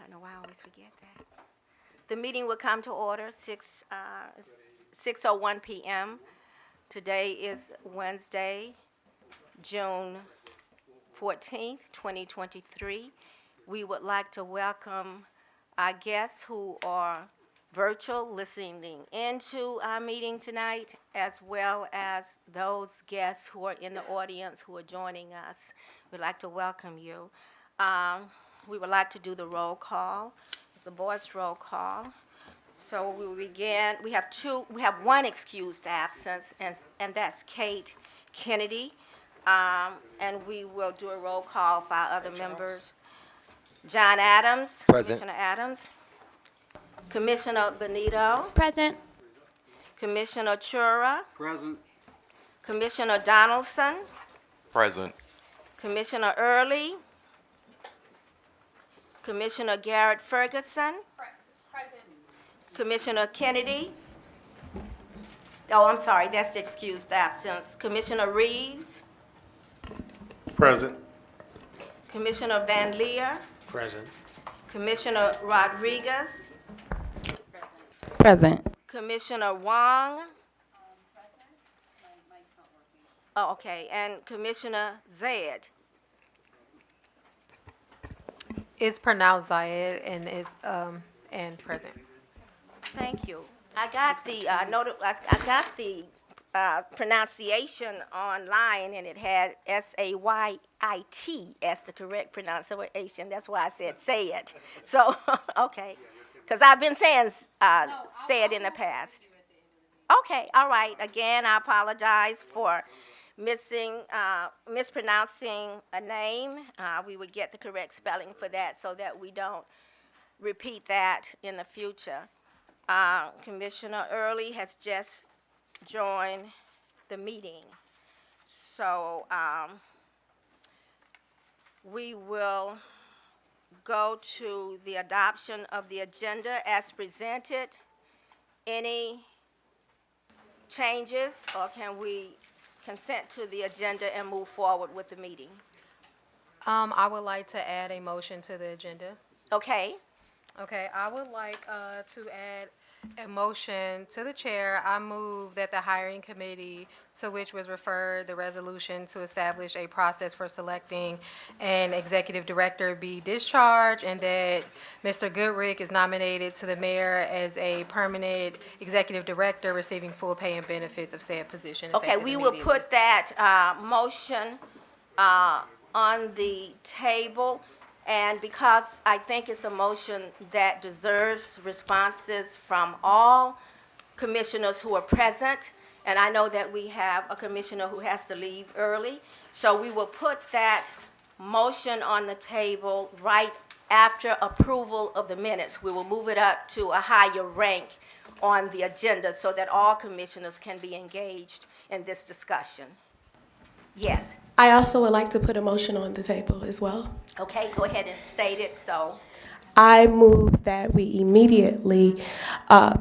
don't know why I always forget that. The meeting will come to order 6:01 p.m. Today is Wednesday, June 14th, 2023. We would like to welcome our guests who are virtual listening into our meeting tonight, as well as those guests who are in the audience who are joining us. We'd like to welcome you. We would like to do the roll call. It's a voice roll call. So we will begin. We have one excused absence, and that's Kate Kennedy. And we will do a roll call for our other members. John Adams. Present. Commissioner Adams. Commissioner Benito. Present. Commissioner Chura. Present. Commissioner Donaldson. Present. Commissioner Earley. Commissioner Garret-Ferguson. Present. Commissioner Kennedy. Oh, I'm sorry, that's the excused absence. Commissioner Reeves. Present. Commissioner Van Leer. Present. Commissioner Rodriguez. Present. Commissioner Wang. Oh, okay, and Commissioner Zed. It's pronounced Zayed and is and present. Thank you. I got the pronunciation online, and it had S-A-Y-I-T as the correct pronunciation. That's why I said say it. So, okay, because I've been saying say it in the past. Okay, all right. Again, I apologize for mispronouncing a name. We would get the correct spelling for that so that we don't repeat that in the future. Commissioner Earley has just joined the meeting. So we will go to the adoption of the agenda as presented. Any changes, or can we consent to the agenda and move forward with the meeting? I would like to add a motion to the agenda. Okay. Okay, I would like to add a motion to the chair. I move that the hiring committee, to which was referred the resolution to establish a process for selecting an executive director, be discharged, and that Mr. Goodrick is nominated to the mayor as a permanent executive director, receiving full pay and benefits of said position. Okay, we will put that motion on the table. And because I think it's a motion that deserves responses from all commissioners who are present, and I know that we have a commissioner who has to leave early, so we will put that motion on the table right after approval of the minutes. We will move it up to a higher rank on the agenda so that all commissioners can be engaged in this discussion. Yes. I also would like to put a motion on the table as well. Okay, go ahead and state it. So, I move that we immediately, sorry.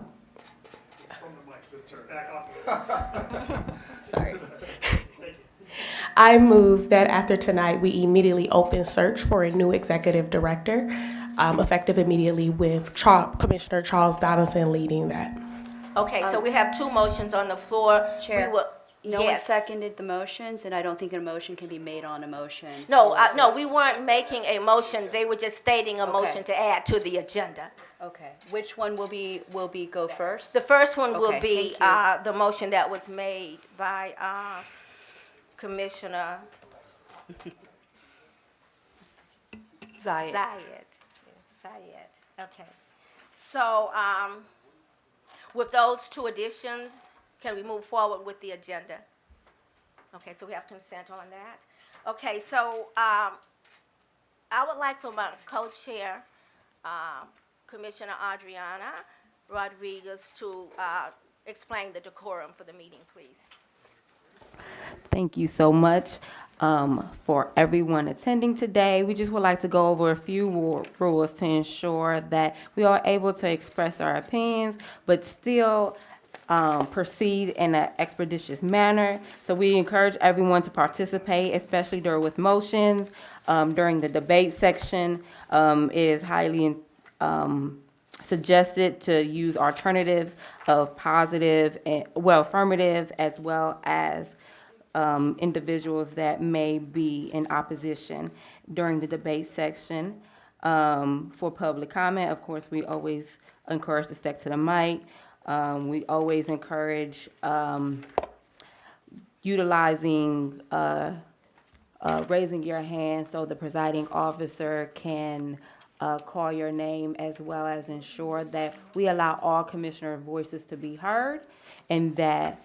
I move that after tonight, we immediately open search for a new executive director, effective immediately with Commissioner Charles Donaldson leading that. okay, so we have two motions on the floor. Chair. We will, No one yes. seconded the motions, and I don't think a motion can be made on a motion. No, So no, we weren't making a motion. They were just stating a motion to add to the agenda. Okay, which one will be go first? The first one will Okay, be thank the motion that was made by Commissioner Zayed. Zayed. Okay. So with those two additions, can we move forward with the agenda? Okay, so we have consent on that. Okay, so I would like for my co-chair, Commissioner Adriana Rodriguez, to explain the decorum for the meeting, please. Thank you so much for everyone attending today. We just would like to go over a few rules to ensure that we are able to express our opinions, but still proceed in an expeditious manner. So we encourage everyone to participate, especially with motions. During the debate section, it is highly suggested to use alternatives of positive and, well, affirmative, as well as individuals that may be in opposition during the debate section. For public comment, of course, we always encourage to stick to the mic. We always encourage utilizing raising your hand so the presiding officer can call your name, as well as ensure that we allow all commissioner voices to be heard, and that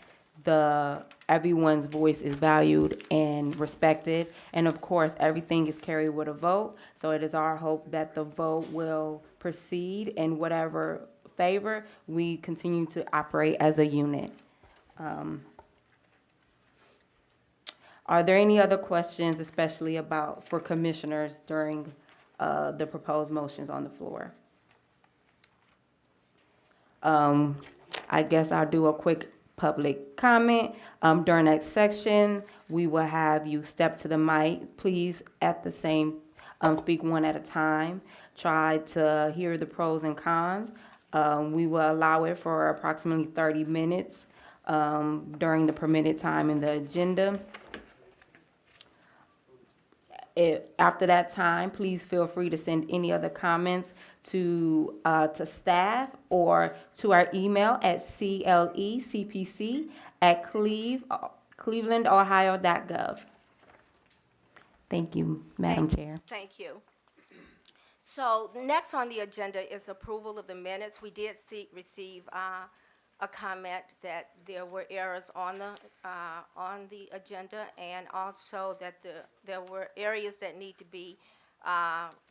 everyone's voice is valued and respected. And of course, everything is carried with a vote. So it is our hope that the vote will proceed in whatever favor. We continue to operate as a unit. Are there any other questions, especially for commissioners during the proposed motions on the floor? I guess I'll do a quick public comment. During that section, we will have you step to the mic. Please, at the same, speak one at a time. Try to hear the pros and cons. We will allow it for approximately 30 minutes during the permitted time in the agenda. After that time, please feel free to send any other comments to staff or to our email at clecpc@clevelandohio.gov. Thank you, Madam Chair. Thank you. So next on the agenda is approval of the minutes. We did receive a comment that there were errors on the agenda, and also that there were areas that need to be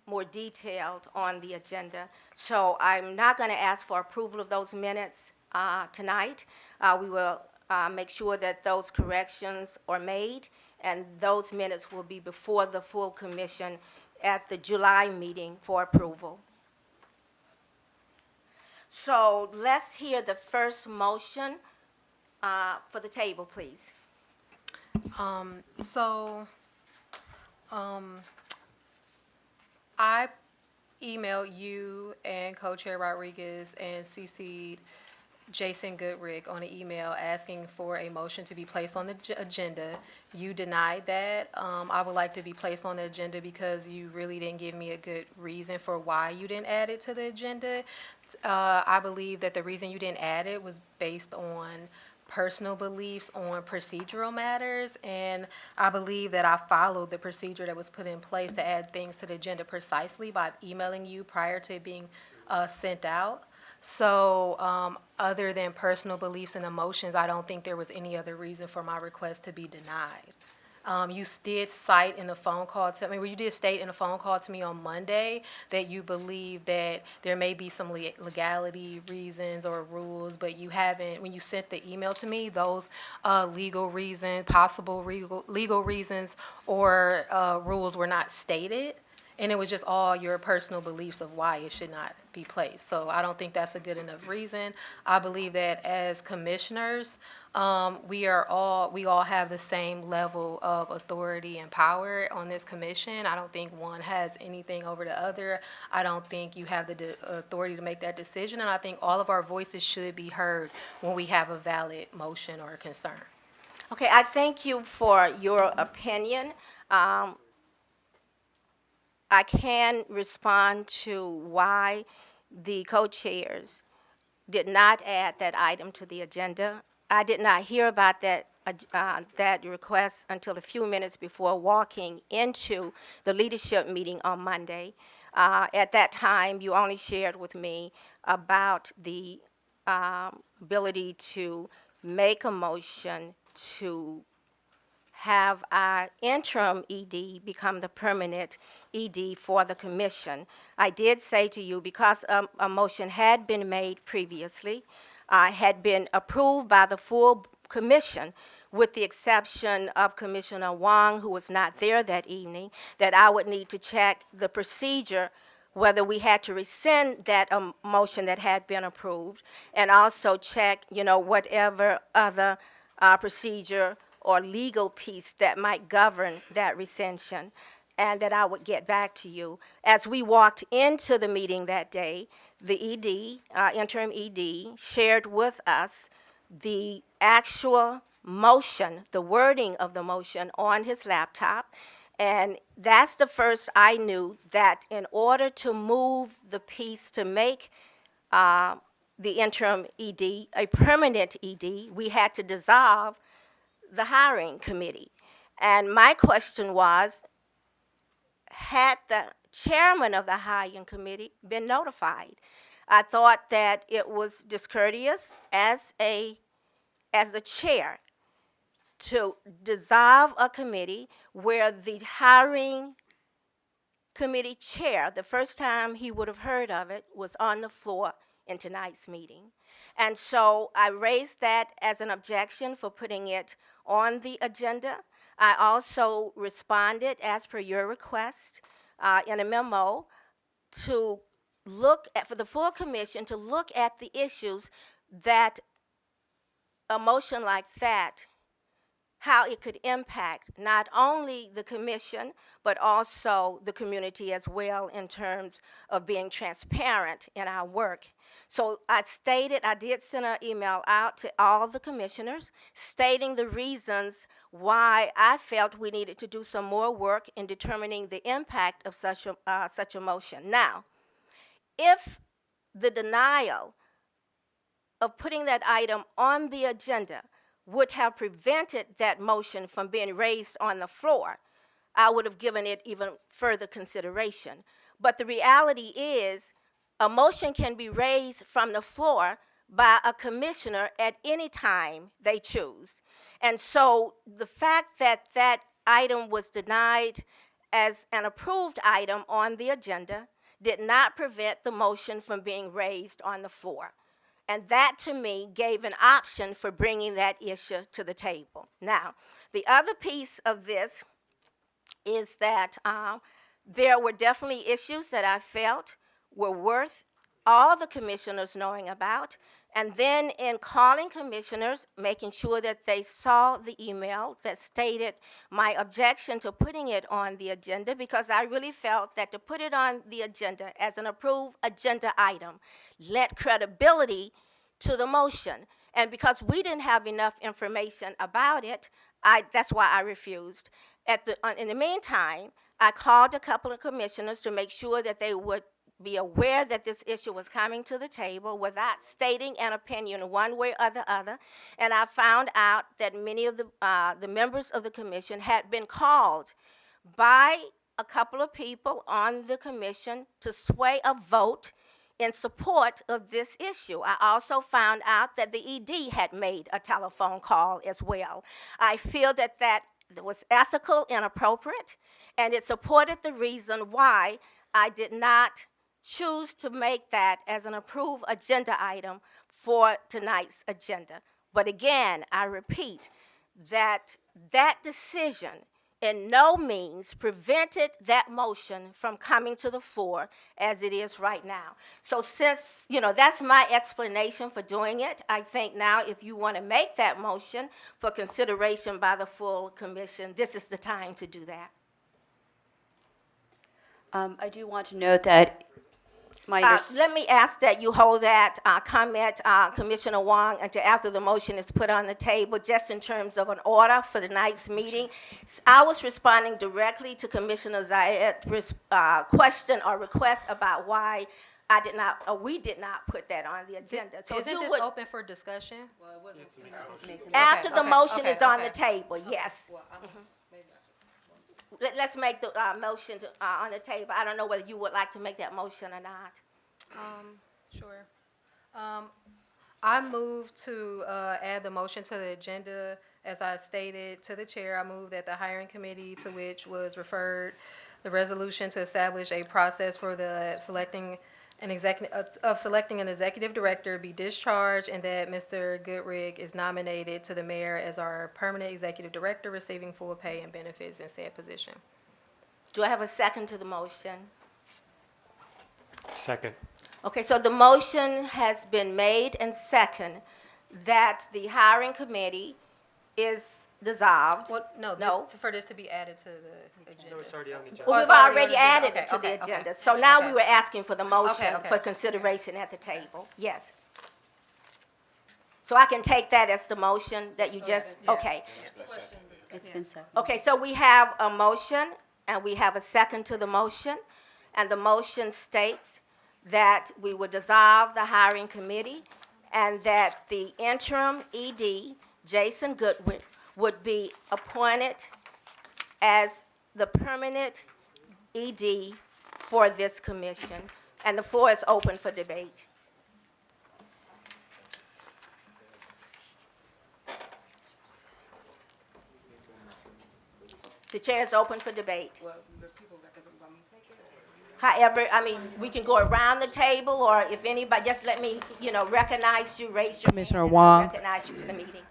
more detailed on the agenda. So I'm not going to ask for approval of those minutes tonight. We will make sure that those corrections are made, and those minutes will be before the full commission at the July meeting for approval. So let's hear the first motion for the table, please. I emailed you and Co-Chair Rodriguez and CC'd Jason Goodrick on an email asking for a motion to be placed on the agenda. You denied that. I would like to be placed on the agenda because you really didn't give me a good reason for why you didn't add it to the agenda. I believe that the reason you didn't add it was based on personal beliefs on procedural matters, and I believe that I followed the procedure that was put in place to add things to the agenda precisely by emailing you prior to it being sent out. So other than personal beliefs and emotions, I don't think there was any other reason for my request to be denied. You did cite in a phone call to me, you did state in a phone call to me on Monday that you believe that there may be some legality reasons or rules, but you haven't, when you sent the email to me, those legal reasons, possible legal reasons or rules were not stated. And it was just all your personal beliefs of why it should not be placed. So I don't think that's a good enough reason. I believe that as commissioners, we all have the same level of authority and power on this commission. I don't think one has anything over the other. I don't think you have the authority to make that decision. And I think all of our voices should be heard when we have a valid motion or concern. Okay, I thank you for your opinion. I can respond to why the co-chairs did not add that item to the agenda. I did not hear about that request until a few minutes before walking into the leadership meeting on Monday. At that time, you only shared with me about the ability to make a motion to have our interim ED become the permanent ED for the commission. I did say to you, because a motion had been made previously, had been approved by the full commission, with the exception of Commissioner Wang, who was not there that evening, that I would need to check the procedure, whether we had to rescind that motion that had been approved, and also check, whatever other procedure or legal piece that might govern that rescission. and that I would get back to you. As we walked into the meeting that day, the ED, interim ED, shared with us the actual motion, the wording of the motion on his laptop. And that's the first I knew that in order to move the piece to make the interim ED a permanent ED, we had to dissolve the hiring committee. And my question was, had the chairman of the hiring committee been notified? I thought that it was discourteous as the chair to dissolve a committee where the hiring committee chair, the first time he would have heard of it, was on the floor in tonight's meeting. And so I raised that as an objection for putting it on the agenda. I also responded, as per your request, in a memo to look at, for the full commission to look at the issues that a motion like that, how it could impact not only the commission, but also the community as well in terms of being transparent in our work. So I did send an email out to all the commissioners stating the reasons why I felt we needed to do some more work in determining the impact of such a motion. Now, if the denial of putting that item on the agenda would have prevented that motion from being raised on the floor, I would have given it even further consideration. But the reality is, a motion can be raised from the floor by a commissioner at any time they choose. And so the fact that that item was denied as an approved item on the agenda did not prevent the motion from being raised on the floor. And that, to me, gave an option for bringing that issue to the table. Now, the other piece of this is that there were definitely issues that I felt were worth all the commissioners knowing about. And then in calling commissioners, making sure that they saw the email that stated my objection to putting it on the agenda, because I really felt that to put it on the agenda as an approved agenda item lent credibility to the motion. And because we didn't have enough information about it, that's why I refused. In the meantime, I called a couple of commissioners to make sure that they would be aware that this issue was coming to the table without stating an opinion one way or the other. And I found out that many of the members of the commission had been called by a couple of people on the commission to sway a vote in support of this issue. I also found out that the ED had made a telephone call as well. I feel that that was ethical and appropriate, and it supported the reason why I did not choose to make that as an approved agenda item for tonight's agenda. But again, I repeat that that decision in no means prevented that motion from coming to the floor as it is right now. So since, that's my explanation for doing it, I think now if you want to make that motion for consideration by the full commission, this is the time to do that. I do want to note that let me ask that you hold that comment, Commissioner Wang, until after the motion is put on the table, just in terms of an order for tonight's meeting. I was responding directly to Commissioner Zayed's question or request about why we did not put that on the agenda. So isn't this open for discussion? Well, it wasn't. After the motion is on okay. the table, yes. Let's make the motion on the table. I don't know whether you would like to make that motion or not. Sure. I move to add the motion to the agenda. As I stated to the chair, I move that the hiring committee, to which was referred the resolution to establish a process for the selecting an executive director, be discharged, and that Mr. Goodrick is nominated to the mayor as our permanent executive director, receiving full pay and benefits in said position. Do I have a second to the motion? Second. Okay, so the motion has been made and second that the hiring committee is dissolved. Well, no, No. for this to be added to the agenda. No, it's already on the agenda. Well, Oh, we've it's already already on the agenda. added it to Okay, the okay, agenda. okay. So now Okay. we were asking for the motion Okay, okay. for consideration at the table. Yes. So I can take that as the motion that you just, okay. It's been seconded. Okay, so we have a motion, and we have a second to the motion, and the motion states that we would dissolve the hiring committee, and that the interim ED, Jason Goodrick, would be appointed as the permanent ED for this commission. And the floor is open for debate. The chair is open for debate. However, I mean, we can go around the table, or if anybody, just let me, recognize you, raise your hand. Commissioner and Wang. Recognize you for the meeting.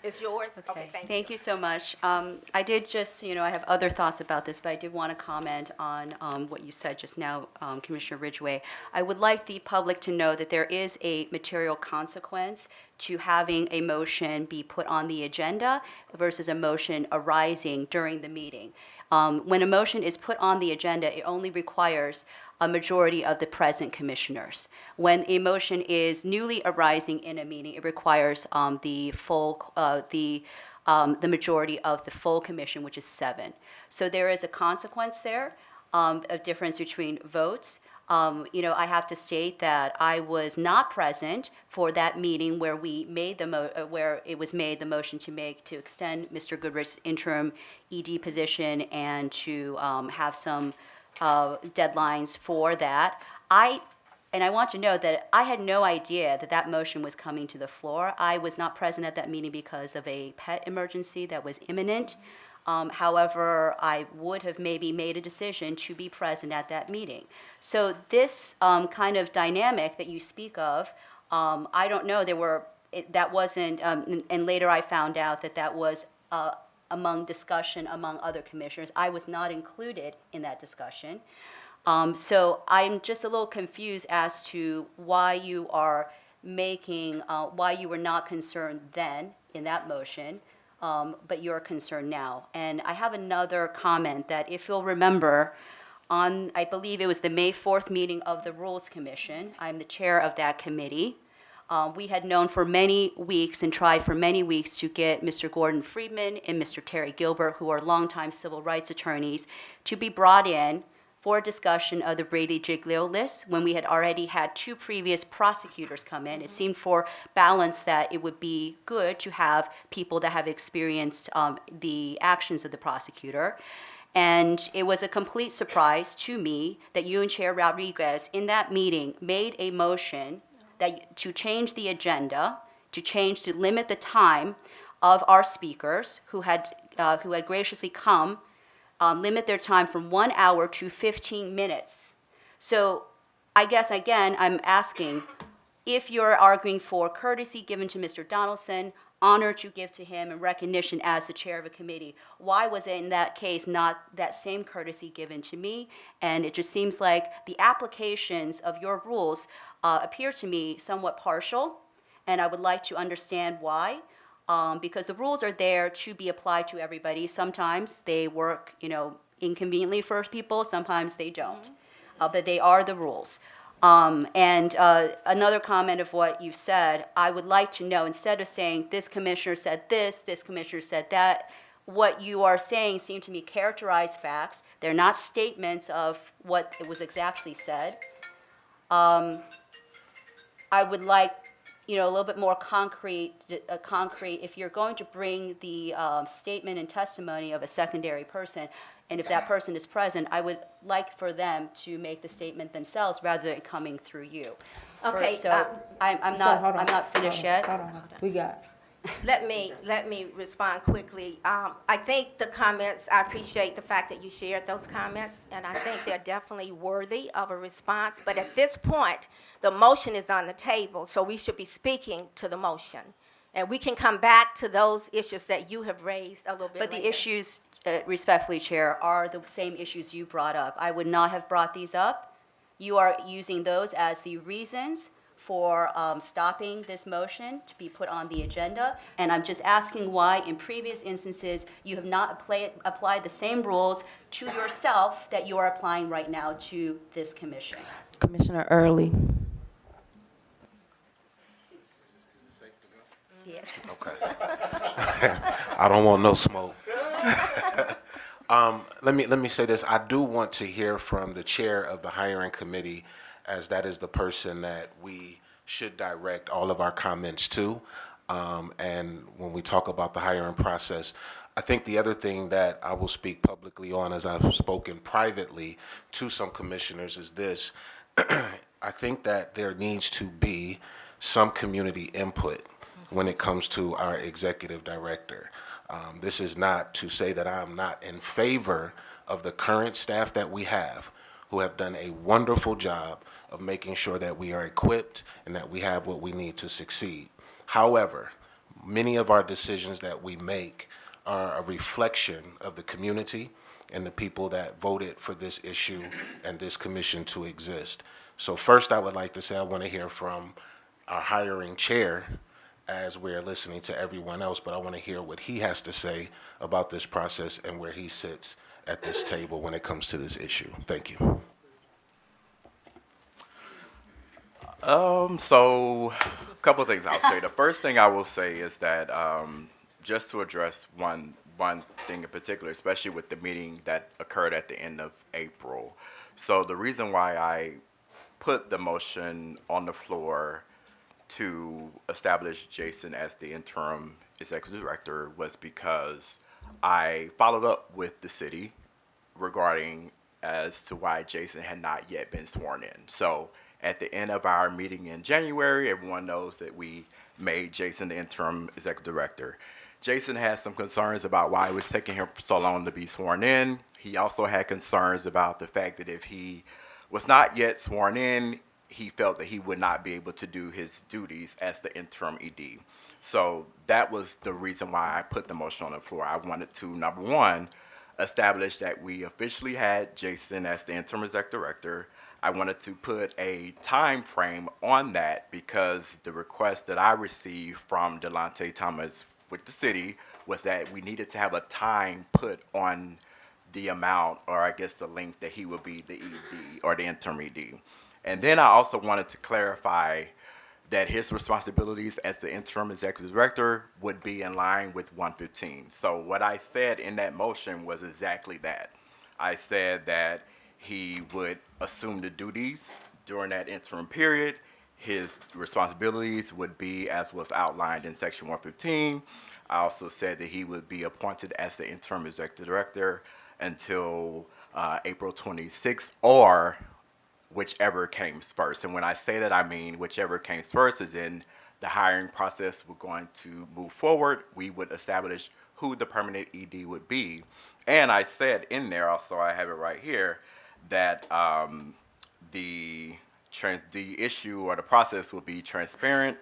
It's yours? Okay, thank you. Thank you so much. I did just, I have other thoughts about this, but I did want to comment on what you said just now, Commissioner Ridgeway. I would like the public to know that there is a material consequence to having a motion be put on the agenda versus a motion arising during the meeting. When a motion is put on the agenda, it only requires a majority of the present commissioners. When a motion is newly arising in a meeting, it requires the majority of the full commission, which is 7. So there is a consequence there, a difference between votes. I have to state that I was not present for that meeting where we made where it was made the motion to extend Mr. Goodrick's interim ED position and to have some deadlines for that. And I want to know that I had no idea that that motion was coming to the floor. I was not present at that meeting because of a pet emergency that was imminent. However, I would have maybe made a decision to be present at that meeting. So this kind of dynamic that you speak of, I don't know, that wasn't, and later I found out that was among discussion among other commissioners. I was not included in that discussion. So I'm just a little confused as to why you are why you were not concerned then in that motion, but you're concerned now. And I have another comment that if you'll remember, I believe it was the May 4th meeting of the Rules Commission, I'm the chair of that committee. We had known for many weeks and tried for many weeks to get Mr. Gordon Friedman and Mr. Teri Gilbert, who are longtime civil rights attorneys, to be brought in for a discussion of the Brady-Giglio list when we had already had 2 previous prosecutors come in. It seemed for balance that it would be good to have people that have experienced the actions of the prosecutor. And it was a complete surprise to me that you and Chair Rodriguez in that meeting made a motion to change the agenda, to limit the time of our speakers who had graciously come, limit their time from 1 hour to 15 minutes. So I guess, again, I'm asking if you're arguing for courtesy given to Mr. Donaldson, honor to give to him, and recognition as the chair of a committee, why was it in that case not that same courtesy given to me? And it just seems like the applications of your rules appear to me somewhat partial, and I would like to understand why. Because the rules are there to be applied to everybody. Sometimes they work, inconveniently for people. Sometimes they don't. But they are the rules. And another comment of what you said, I would like to know, instead of saying this commissioner said this commissioner said that, what you are saying seem to me characterized facts. They're not statements of what was exactly said. I would like a little bit more concrete, if you're going to bring the statement and testimony of a secondary person, and if that person is present, I would like for them to make the statement themselves rather than coming through you. Okay, I'm not finished yet. Hold on. We got. Let me respond quickly. I think the comments, I appreciate the fact that you shared those comments, and I think they're definitely worthy of a response. But at this point, the motion is on the table, so we should be speaking to the motion. And we can come back to those issues that you have raised a little bit But later. the issues, respectfully, Chair, are the same issues you brought up. I would not have brought these up. You are using those as the reasons for stopping this motion to be put on the agenda, and I'm just asking why in previous instances you have not applied the same rules to yourself that you are applying right now to this commission. Commissioner Earley. Yes. Okay. I don't want no smoke. Let me say this. I do want to hear from the chair of the hiring committee, as that is the person that we should direct all of our comments to. And when we talk about the hiring process, I think the other thing that I will speak publicly on, as I've spoken privately to some commissioners, is this. I think that there needs to be some community input when it comes to our executive director. This is not to say that I'm not in favor of the current staff that we have, who have done a wonderful job of making sure that we are equipped and that we have what we need to succeed. However, many of our decisions that we make are a reflection of the community and the people that voted for this issue and this commission to exist. So first, I would like to say I want to hear from our hiring chair, as we're listening to everyone else, but I want to hear what he has to say about this process and where he sits at this table when it comes to this issue. Thank you. So a couple of things I'll say. The first thing I will say is that just to address one thing in particular, especially with the meeting that occurred at the end of April. So the reason why I put the motion on the floor to establish Jason as the interim executive director was because I followed up with the city regarding as to why Jason had not yet been sworn in. So at the end of our meeting in January, everyone knows that we made Jason the interim executive director. Jason had some concerns about why it was taking him so long to be sworn in. He also had concerns about the fact that if he was not yet sworn in, he felt that he would not be able to do his duties as the interim ED. So that was the reason why I put the motion on the floor. I wanted to, number one, establish that we officially had Jason as the interim executive director. I wanted to put a time frame on that because the request that I received from Delonte Thomas with the city was that we needed to have a time put on the amount, or I guess the length that he would be the ED or the interim ED. And then I also wanted to clarify that his responsibilities as the interim executive director would be in line with 115. So what I said in that motion was exactly that. I said that he would assume the duties during that interim period. His responsibilities would be as was outlined in section 115. I also said that he would be appointed as the interim executive director until April 26th, or whichever came first. And when I say that, I mean whichever came first, is in the hiring process we're going to move forward. We would establish who the permanent ED would be. And I said in there, also I have it right here, that the issue or the process will be transparent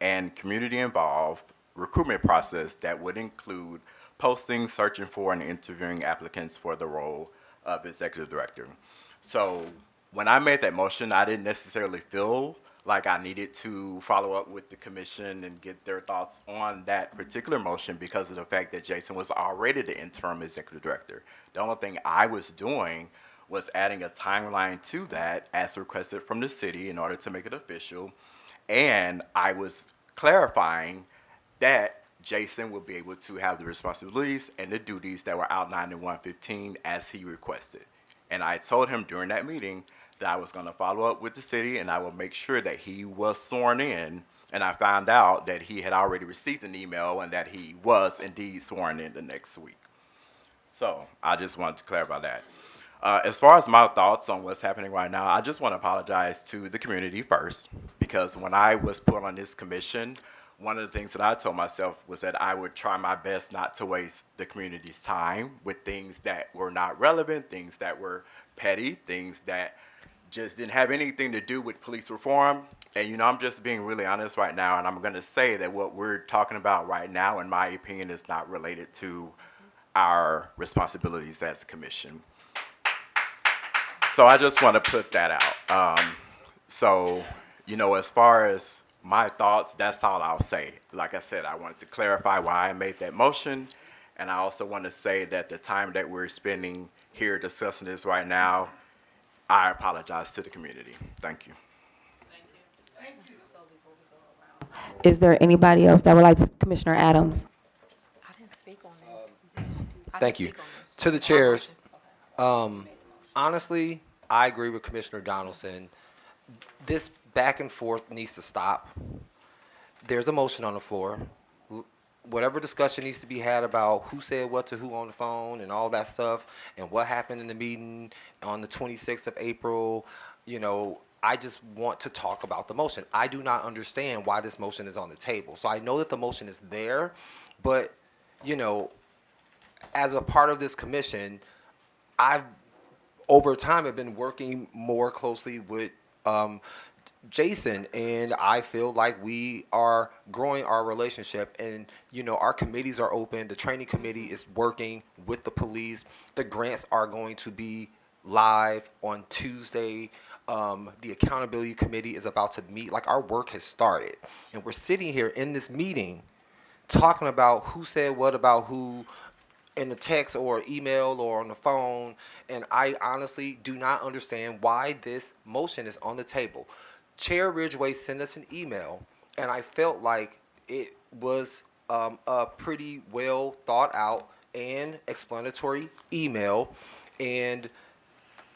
and community involved recruitment process that would include posting, searching for, and interviewing applicants for the role of executive director. So when I made that motion, I didn't necessarily feel like I needed to follow up with the commission and get their thoughts on that particular motion because of the fact that Jason was already the interim executive director. The only thing I was doing was adding a timeline to that as requested from the city in order to make it official. And I was clarifying that Jason would be able to have the responsibilities and the duties that were outlined in 115 as he requested. And I told him during that meeting that I was going to follow up with the city and I will make sure that he was sworn in. And I found out that he had already received an email and that he was indeed sworn in the next week. So I just wanted to clarify that. As far as my thoughts on what's happening right now, I just want to apologize to the community first, because when I was put on this commission, one of the things that I told myself was that I would try my best not to waste the community's time with things that were not relevant, things that were petty, things that just didn't have anything to do with police reform. And, you know, I'm just being really honest right now, and I'm going to say that what we're talking about right now, in my opinion, is not related to our responsibilities as a commission. So I just want to put that out. So As far as my thoughts, that's all I'll say. Like I said, I wanted to clarify why I made that motion, and I also want to say that the time that we're spending here discussing this right now, I apologize to the community. Thank you. Is there anybody else that would like to, Commissioner Adams? I didn't speak on this. Thank you. To the chairs, honestly, I agree with Commissioner Donaldson. This back and forth needs to stop. There's a motion on the floor. Whatever discussion needs to be had about who said what to who on the phone and all that stuff and what happened in the meeting on the 26th of April, I just want to talk about the motion. I do not understand why this motion is on the table. So I know that the motion is there, but, as a part of this commission, over time, have been working more closely with Jason, and I feel like we are growing our relationship, and our committees are open. The training committee is working with the police. The grants are going to be live on Tuesday. The accountability committee is about to meet. Like, our work has started, and we're sitting here in this meeting talking about who said what about who in the text or email or on the phone, and I honestly do not understand why this motion is on the table. Chair Ridgeway sent us an email, and I felt like it was a pretty well thought out and explanatory email, and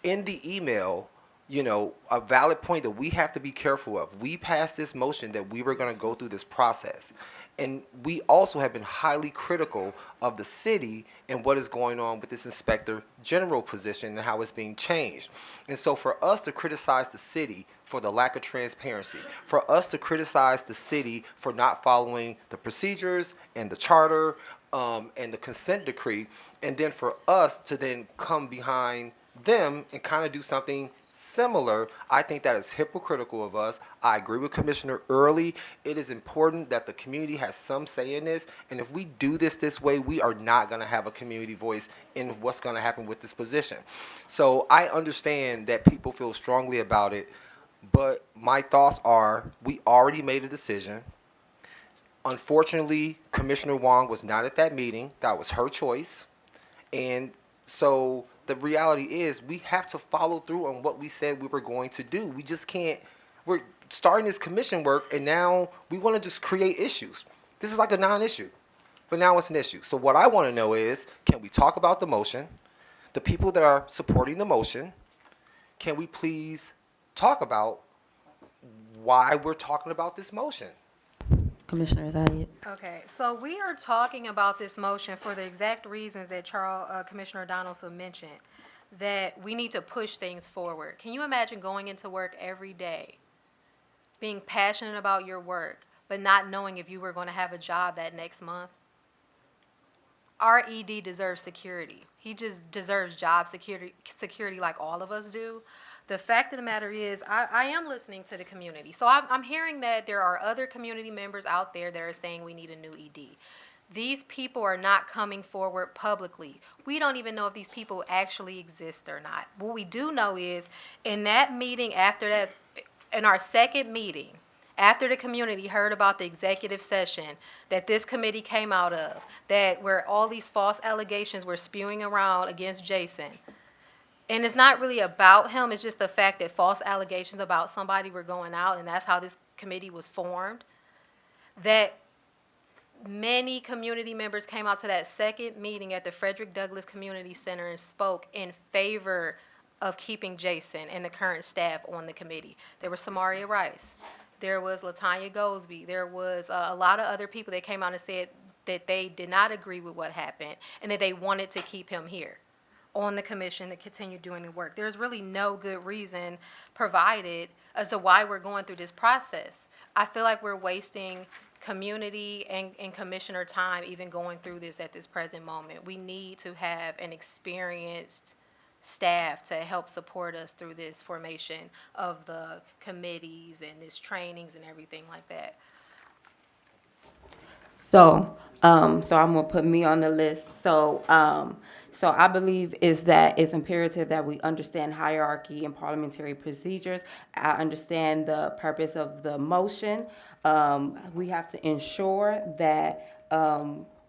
in the email, a valid point that we have to be careful of. We passed this motion that we were going to go through this process. And we also have been highly critical of the city and what is going on with this inspector general position and how it's being changed. And so for us to criticize the city for the lack of transparency, for us to criticize the city for not following the procedures and the charter and the consent decree, and then for us to then come behind them and kind of do something similar, I think that is hypocritical of us. I agree with Commissioner Earley. It is important that the community has some say in this, and if we do this way, we are not going to have a community voice in what's going to happen with this position. So I understand that people feel strongly about it, but my thoughts are we already made a decision. Unfortunately, Commissioner Wang was not at that meeting. That was her choice. And so the reality is we have to follow through on what we said we were going to do. We just can't, we're starting this commission work and now we want to just create issues. This is like a non-issue, but now it's an issue. So what I want to know is, can we talk about the motion? The people that are supporting the motion, can we please talk about why we're talking about this motion? Commissioner, is that it? Okay, so we are talking about this motion for the exact reasons that Commissioner Donaldson mentioned, that we need to push things forward. Can you imagine going into work every day, being passionate about your work, but not knowing if you were going to have a job that next month? Our ED deserves security. He just deserves job security like all of us do. The fact of the matter is, I am listening to the community. So I'm hearing that there are other community members out there that are saying we need a new ED. These people are not coming forward publicly. We don't even know if these people actually exist or not. What we do know is, in that meeting after that, in our second meeting, after the community heard about the executive session that this committee came out of, that where all these false allegations were spewing around against Jason, and it's not really about him, it's just the fact that false allegations about somebody were going out, and that's how this committee was formed, that many community members came out to that second meeting at the Frederick Douglass Community Center and spoke in favor of keeping Jason and the current staff on the committee. There was Samaria Rice. There was LaTanya Goldsby. There was a lot of other people that came out and said that they did not agree with what happened and that they wanted to keep him here on the commission to continue doing the work. There's really no good reason provided as to why we're going through this process. I feel like we're wasting community and commissioner time even going through this at this present moment. We need to have an experienced staff to help support us through this formation of the committees and this trainings and everything like that. So I'm gonna put me on the list. So, So I believe is that it's imperative that we understand hierarchy and parliamentary procedures. I understand the purpose of the motion. We have to ensure that,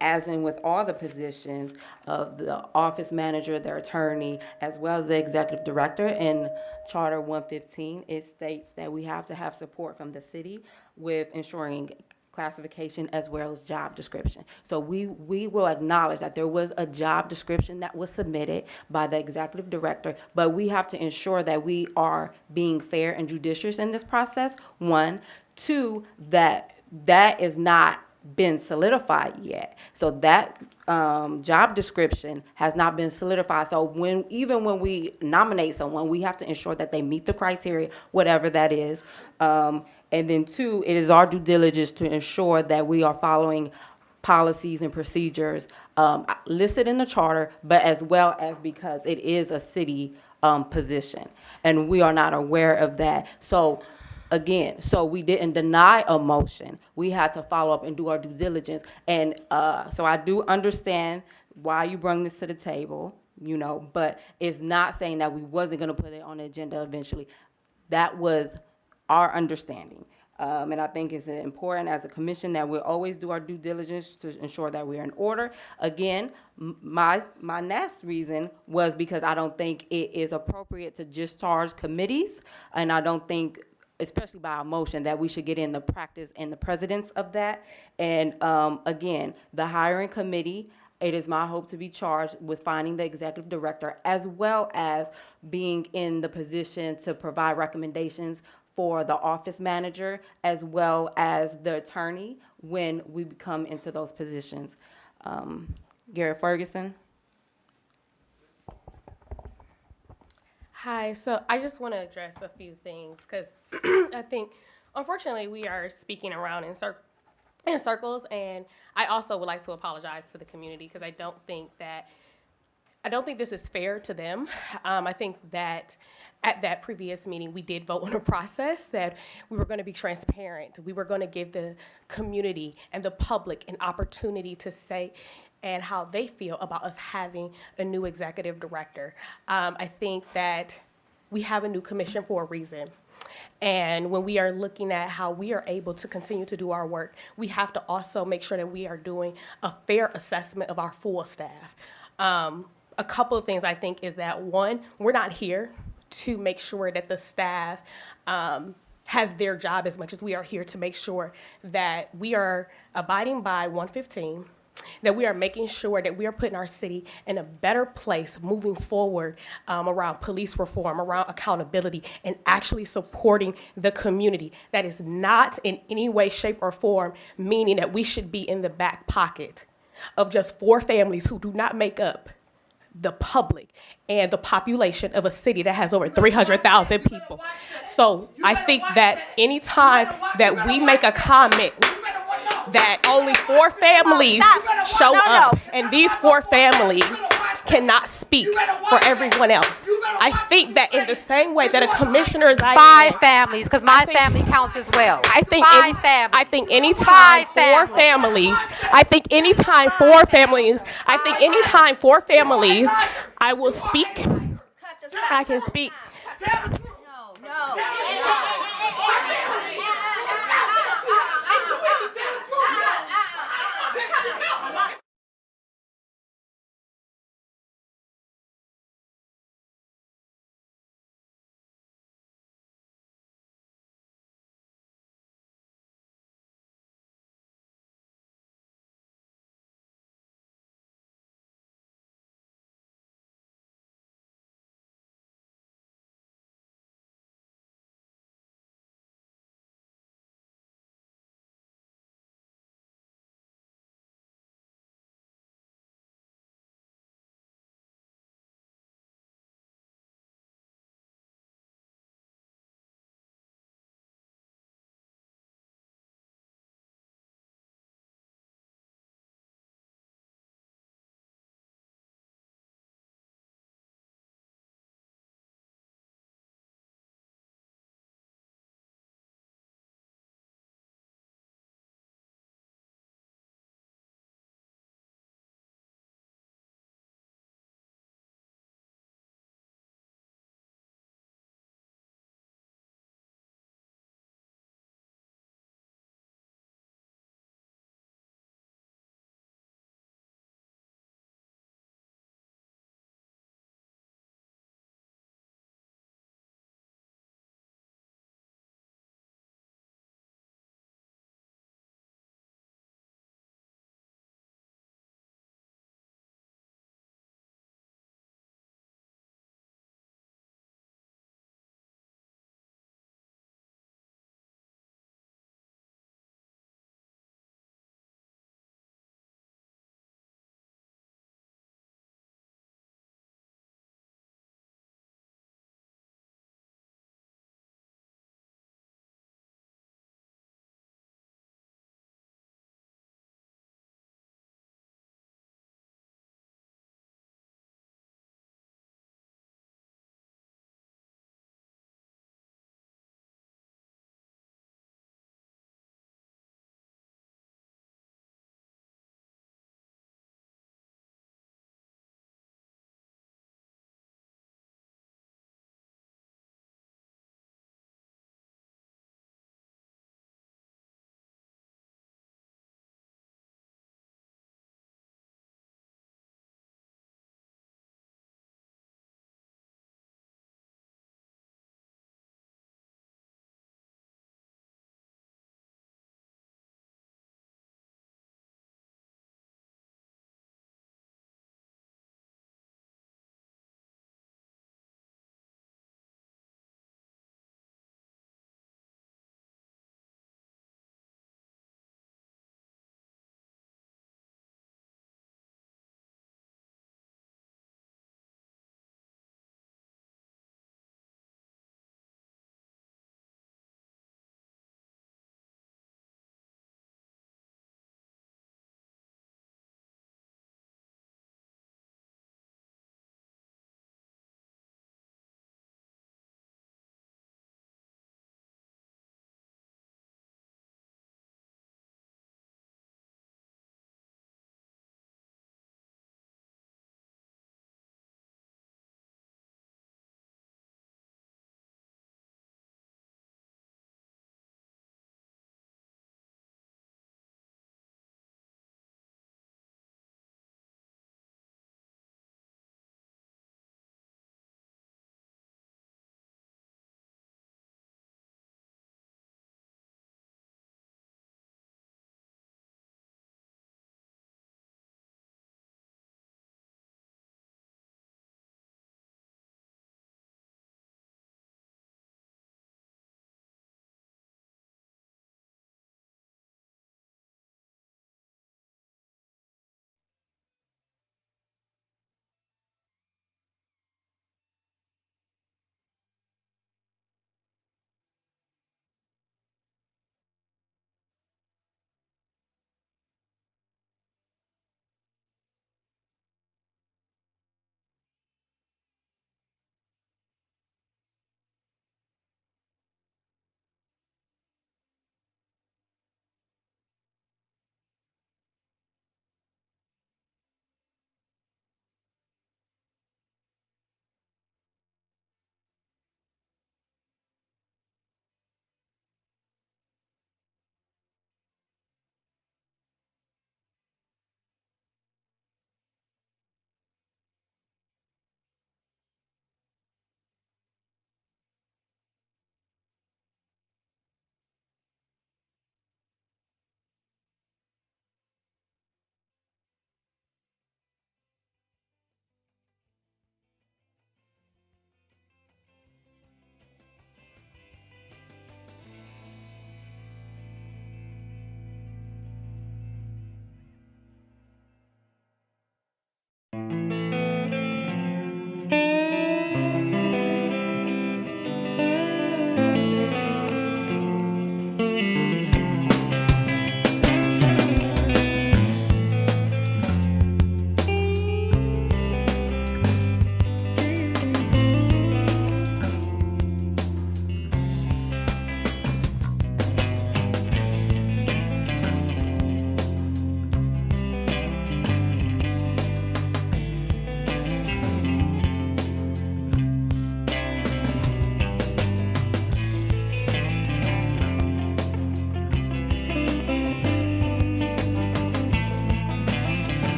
as in with all the positions of the office manager, their attorney, as well as the executive director, in Charter 115, it states that we have to have support from the city with ensuring classification as well as job description. So we will acknowledge that there was a job description that was submitted by the executive director, but we have to ensure that we are being fair and judicious in this process, one. Two, that is not been solidified yet. So that job description has not been solidified. So even when we nominate someone, we have to ensure that they meet the criteria, whatever that is. And then two, it is our due diligence to ensure that we are following policies and procedures listed in the charter, but as well as because it is a city position, and we are not aware of that. So again, so we didn't deny a motion. We had to follow up and do our due diligence. And so I do understand why you bring this to the table, but it's not saying that we wasn't going to put it on the agenda eventually. That was our understanding. And I think it's important as a commission that we always do our due diligence to ensure that we're in order. Again, my next reason was because I don't think it is appropriate to discharge committees, and I don't think, especially by a motion, that we should get in the practice and the precedence of that. And again, the hiring committee, it is my hope to be charged with finding the executive director, as well as being in the position to provide recommendations for the office manager, as well as the attorney when we come into those positions. Garret-Ferguson. Hi, so I just want to address a few things because I think, unfortunately, we are speaking around in circles, and I also would like to apologize to the community because I don't think this is fair to them. I think that at that previous meeting, we did vote on a process that we were going to be transparent. We were going to give the community and the public an opportunity to say and how they feel about us having a new executive director. I think that we have a new commission for a reason. And when we are looking at how we are able to continue to do our work, we have to also make sure that we are doing a fair assessment of our full staff. A couple of things I think is that, one, we're not here to make sure that the staff has their job as much as we are here to make sure that we are abiding by 115, that we are making sure that we are putting our city in a better place moving forward around police reform, around accountability, and actually supporting the community. That is not in any way, shape, or form meaning that we should be in the back pocket of just 4 families who do not make up the public and the population of a city that has over 300,000 people. So I think that anytime that we make a comment that only 4 families show up and these 4 families cannot speak for everyone else, I think that in the same way that a commissioner is 5 families, because my family counts as well. I think 5 families. I think anytime 4 families, I think anytime 4 families, I will speak. I can speak.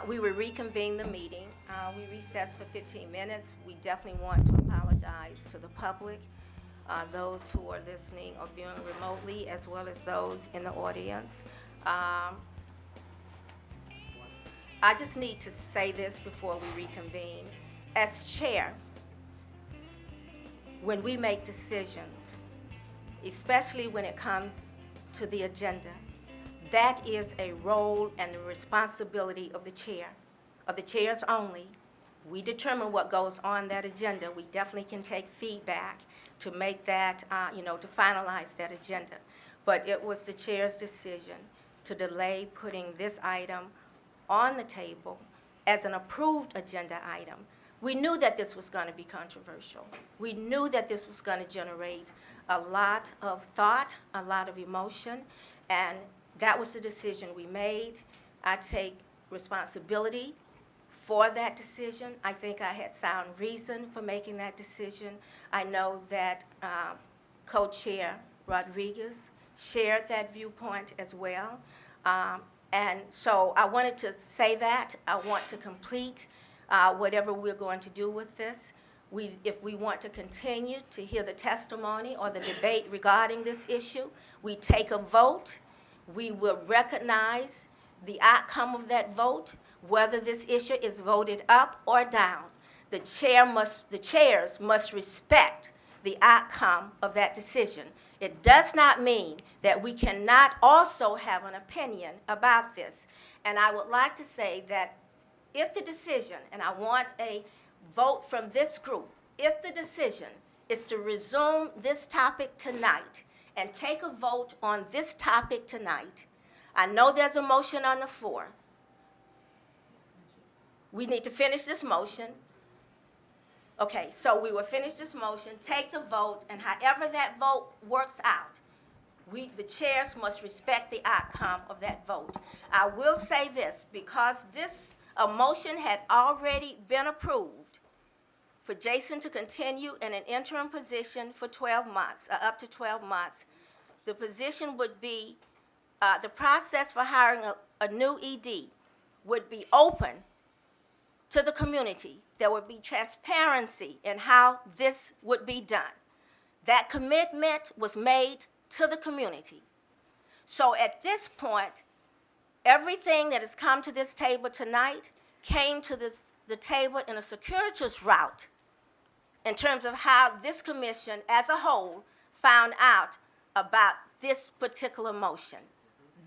We will reconvene the meeting. We recessed for 15 minutes. We definitely want to apologize to the public, those who are listening or viewing remotely, as well as those in the audience. I just need to say this before we reconvene. As chair, when we make decisions, especially when it comes to the agenda, that is a role and a responsibility of the chair, of the chairs only. We determine what goes on that agenda. We definitely can take feedback to make that, to finalize that agenda. But it was the chair's decision to delay putting this item on the table as an approved agenda item. We knew that this was going to be controversial. We knew that this was going to generate a lot of thought, a lot of emotion, and that was the decision we made. I take responsibility for that decision. I think I had sound reason for making that decision. I know that co-chair Rodriguez shared that viewpoint as well. And so I wanted to say that. I want to complete whatever we're going to do with this. If we want to continue to hear the testimony or the debate regarding this issue, we take a vote. We will recognize the outcome of that vote, whether this issue is voted up or down. The chairs must respect the outcome of that decision. It does not mean that we cannot also have an opinion about this. And I would like to say that if the decision, and I want a vote from this group, if the decision is to resume this topic tonight and take a vote on this topic tonight, I know there's a motion on the floor. We need to finish this motion. Okay, so we will finish this motion, take the vote, and however that vote works out, the chairs must respect the outcome of that vote. I will say this, because a motion had already been approved for Jason to continue in an interim position for 12 months, up to 12 months. The position would be, the process for hiring a new ED would be open to the community. There would be transparency in how this would be done. That commitment was made to the community. So at this point, everything that has come to this table tonight came to the table in a circuitous route in terms of how this commission as a whole found out about this particular motion.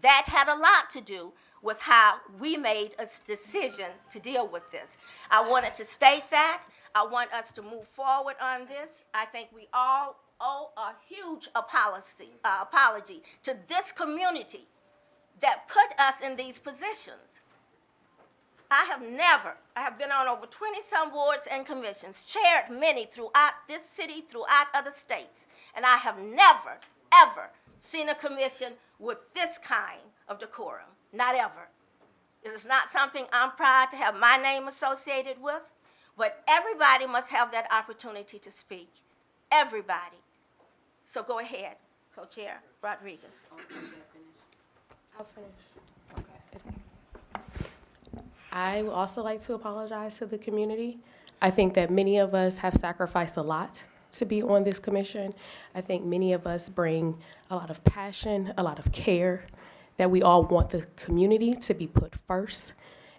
That had a lot to do with how we made a decision to deal with this. I wanted to state that. I want us to move forward on this. I think we all owe a huge apology to this community that put us in these positions. I have been on over 20-some boards and commissions, chaired many throughout this city, throughout other states, and I have never, ever seen a commission with this kind of decorum. Not ever. It is not something I'm proud to have my name associated with, but everybody must have that opportunity to speak. Everybody. So go ahead, Co-Chair Rodriguez. I'll finish. Okay. I would also like to apologize to the community. I think that many of us have sacrificed a lot to be on this commission. I think many of us bring a lot of passion, a lot of care, that we all want the community to be put first,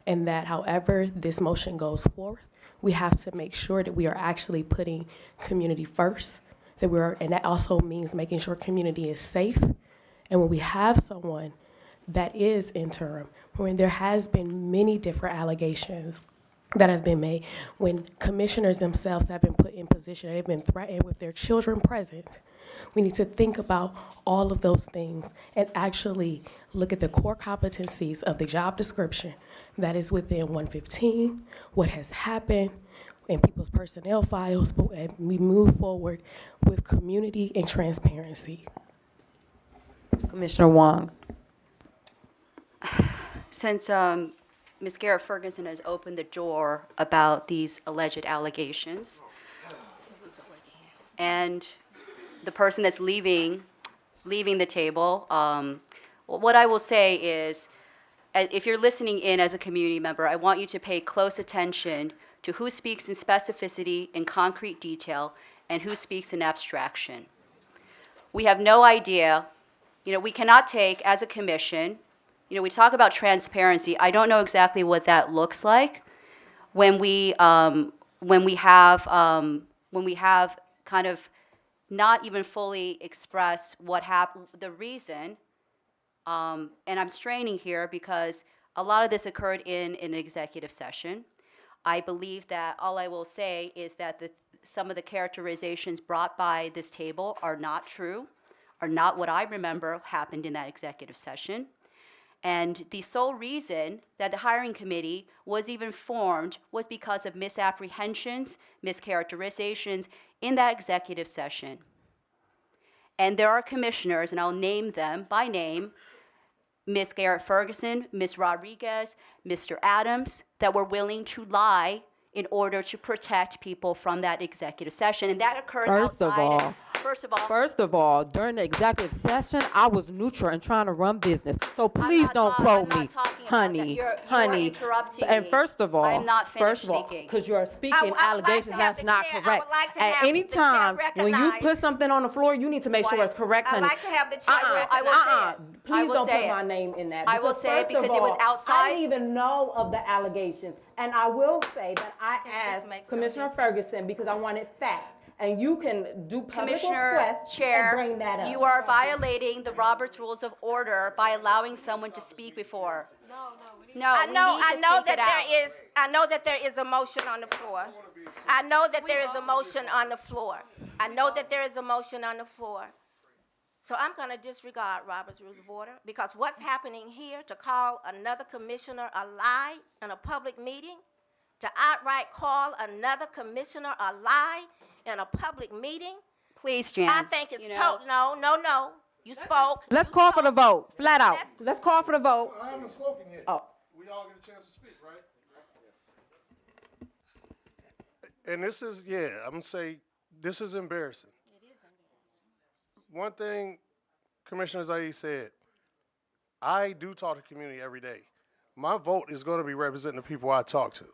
and that however this motion goes forth, we have to make sure that we are actually putting community first, and that also means making sure community is safe. And when we have someone that is interim, when there has been many different allegations that have been made, when commissioners themselves have been put in position, they've been threatened with their children present, we need to think about all of those things and actually look at the core competencies of the job description that is within 115, what has happened in people's personnel files, and we move forward with community and transparency. Commissioner Wang. Since Ms. Garret-Ferguson has opened the door about these alleged allegations, and the person that's leaving the table, what I will say is if you're listening in as a community member, I want you to pay close attention to who speaks in specificity and concrete detail and who speaks in abstraction. We have no idea, we cannot take as a commission, we talk about transparency. I don't know exactly what that looks like when we have kind of not even fully expressed what happened, the reason. And I'm straining here because a lot of this occurred in an executive session. I believe that all I will say is that some of the characterizations brought by this table are not true, are not what I remember happened in that executive session. And the sole reason that the hiring committee was even formed was because of misapprehensions, mischaracterizations in that executive session. And there are commissioners, and I'll name them by name, Ms. Garret-Ferguson, Ms. Rodriguez, Mr. Adams, that were willing to lie in order to protect people from that executive session. And that occurred outside. First of all, during the executive session, I was neutral and trying to run business. So please don't quote me, honey. You are interrupting And me. first of all, I am not finished speaking. because you are speaking I would like allegations to have that's the not chair- I correct. would like to At have any the chair time, when you recognized. put something on the floor, you need to make sure it's correct, I'd honey. like to have the chair I will say it. I Please will don't say put it. my name in that. I will say it first of because it was all, outside. I didn't even know of the allegations. And I will say that I asked makes no Commissioner Ferguson because I wanted facts. And you can do public Commissioner requests and Chair, bring that up. you are violating the Roberts Rules of Order by allowing someone to speak before. No, I we know, need to I know speak that it out. I know that there is a motion on the floor. I know that there is a motion on the floor. I know that there is a motion on the floor. So I'm gonna disregard Robert's Rules of Order, because what's happening here, to call another commissioner a lie in a public meeting, to outright call another commissioner a lie in a public meeting, Please, Jan. I think it's no. You spoke. Let's call for the vote, flat out. Let's call for the vote. I haven't spoken yet. Oh. We all get a chance to speak, right? And this is, I'm gonna say, this is embarrassing. One thing Commissioner Zaid said, I do talk to the community every day. My vote is gonna be representing the people I talk to.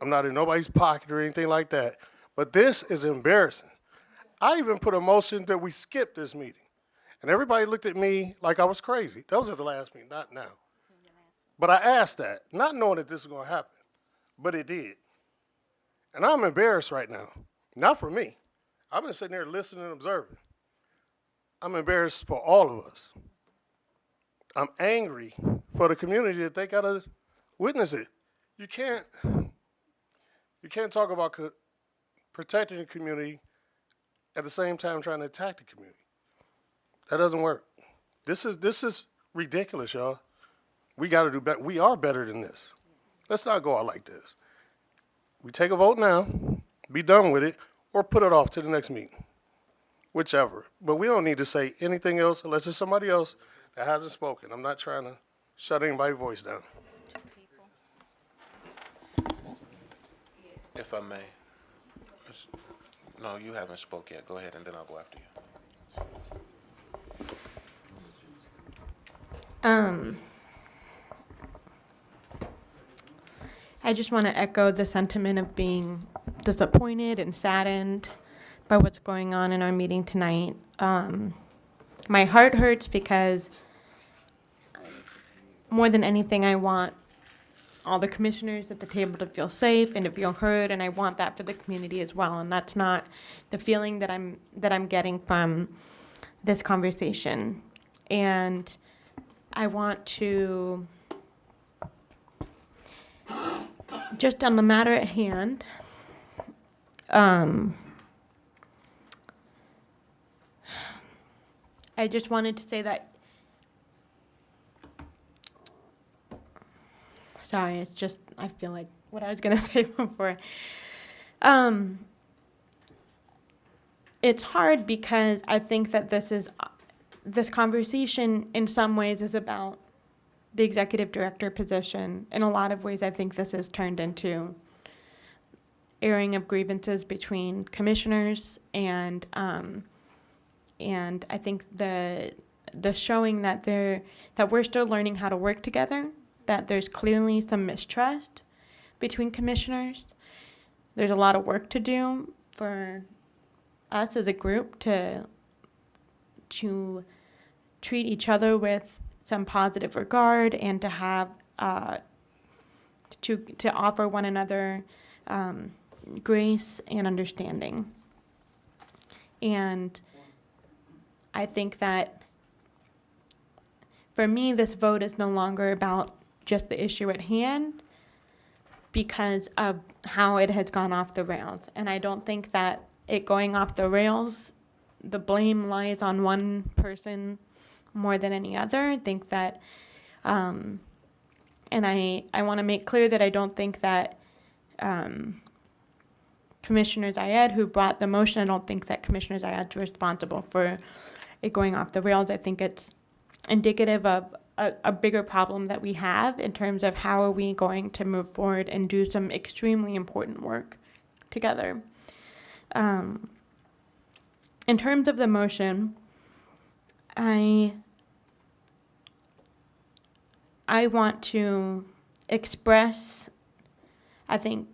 I'm not in nobody's pocket or anything like that, but this is embarrassing. I even put a motion that we skip this meeting. And everybody looked at me like I was crazy. That was at the last meeting, not now. But I asked that, not knowing that this was gonna happen, but it did. And I'm embarrassed right now, not for me. I've been sitting there listening and observing. I'm embarrassed for all of us. I'm angry for the community that they gotta witness it. You can't talk about protecting the community at the same time trying to attack the community. That doesn't work. This is ridiculous, y'all. We gotta do better. We are better than this. Let's not go out like this. We take a vote now, be done with it, or put it off to the next meeting. Whichever. But we don't need to say anything else unless it's somebody else that hasn't spoken. I'm not trying to shut anybody's voice down. If I may. No, you haven't spoke yet. Go ahead, and then I'll go after you. I just want to echo the sentiment of being disappointed and saddened by what's going on in our meeting tonight. My heart hurts because more than anything, I want all the commissioners at the table to feel safe and to feel heard, and I want that for the community as well. And that's not the feeling that I'm getting from this conversation. And I want to, just on the matter at hand, I just wanted to say that, sorry, it's just, I feel like what I was going to say before. It's hard because I think that this conversation in some ways is about the executive director position. In a lot of ways, I think this has turned into airing of grievances between commissioners, and I think the the showing that we're still learning how to work together, that there's clearly some mistrust between commissioners. There's a lot of work to do for us as a group to treat each other with some positive regard and to have to offer one another grace and understanding. And I think that for me, this vote is no longer about just the issue at hand because of how it has gone off the rails. And I don't think that it going off the rails, the blame lies on one person more than any other. I think that, and I want to make clear that I don't think that Commissioner Zayed, who brought the motion, I don't think that Commissioner Zayed is responsible for it going off the rails. I think it's indicative of a bigger problem that we have in terms of how are we going to move forward and do some extremely important work together. In terms of the motion, I want to express, I think,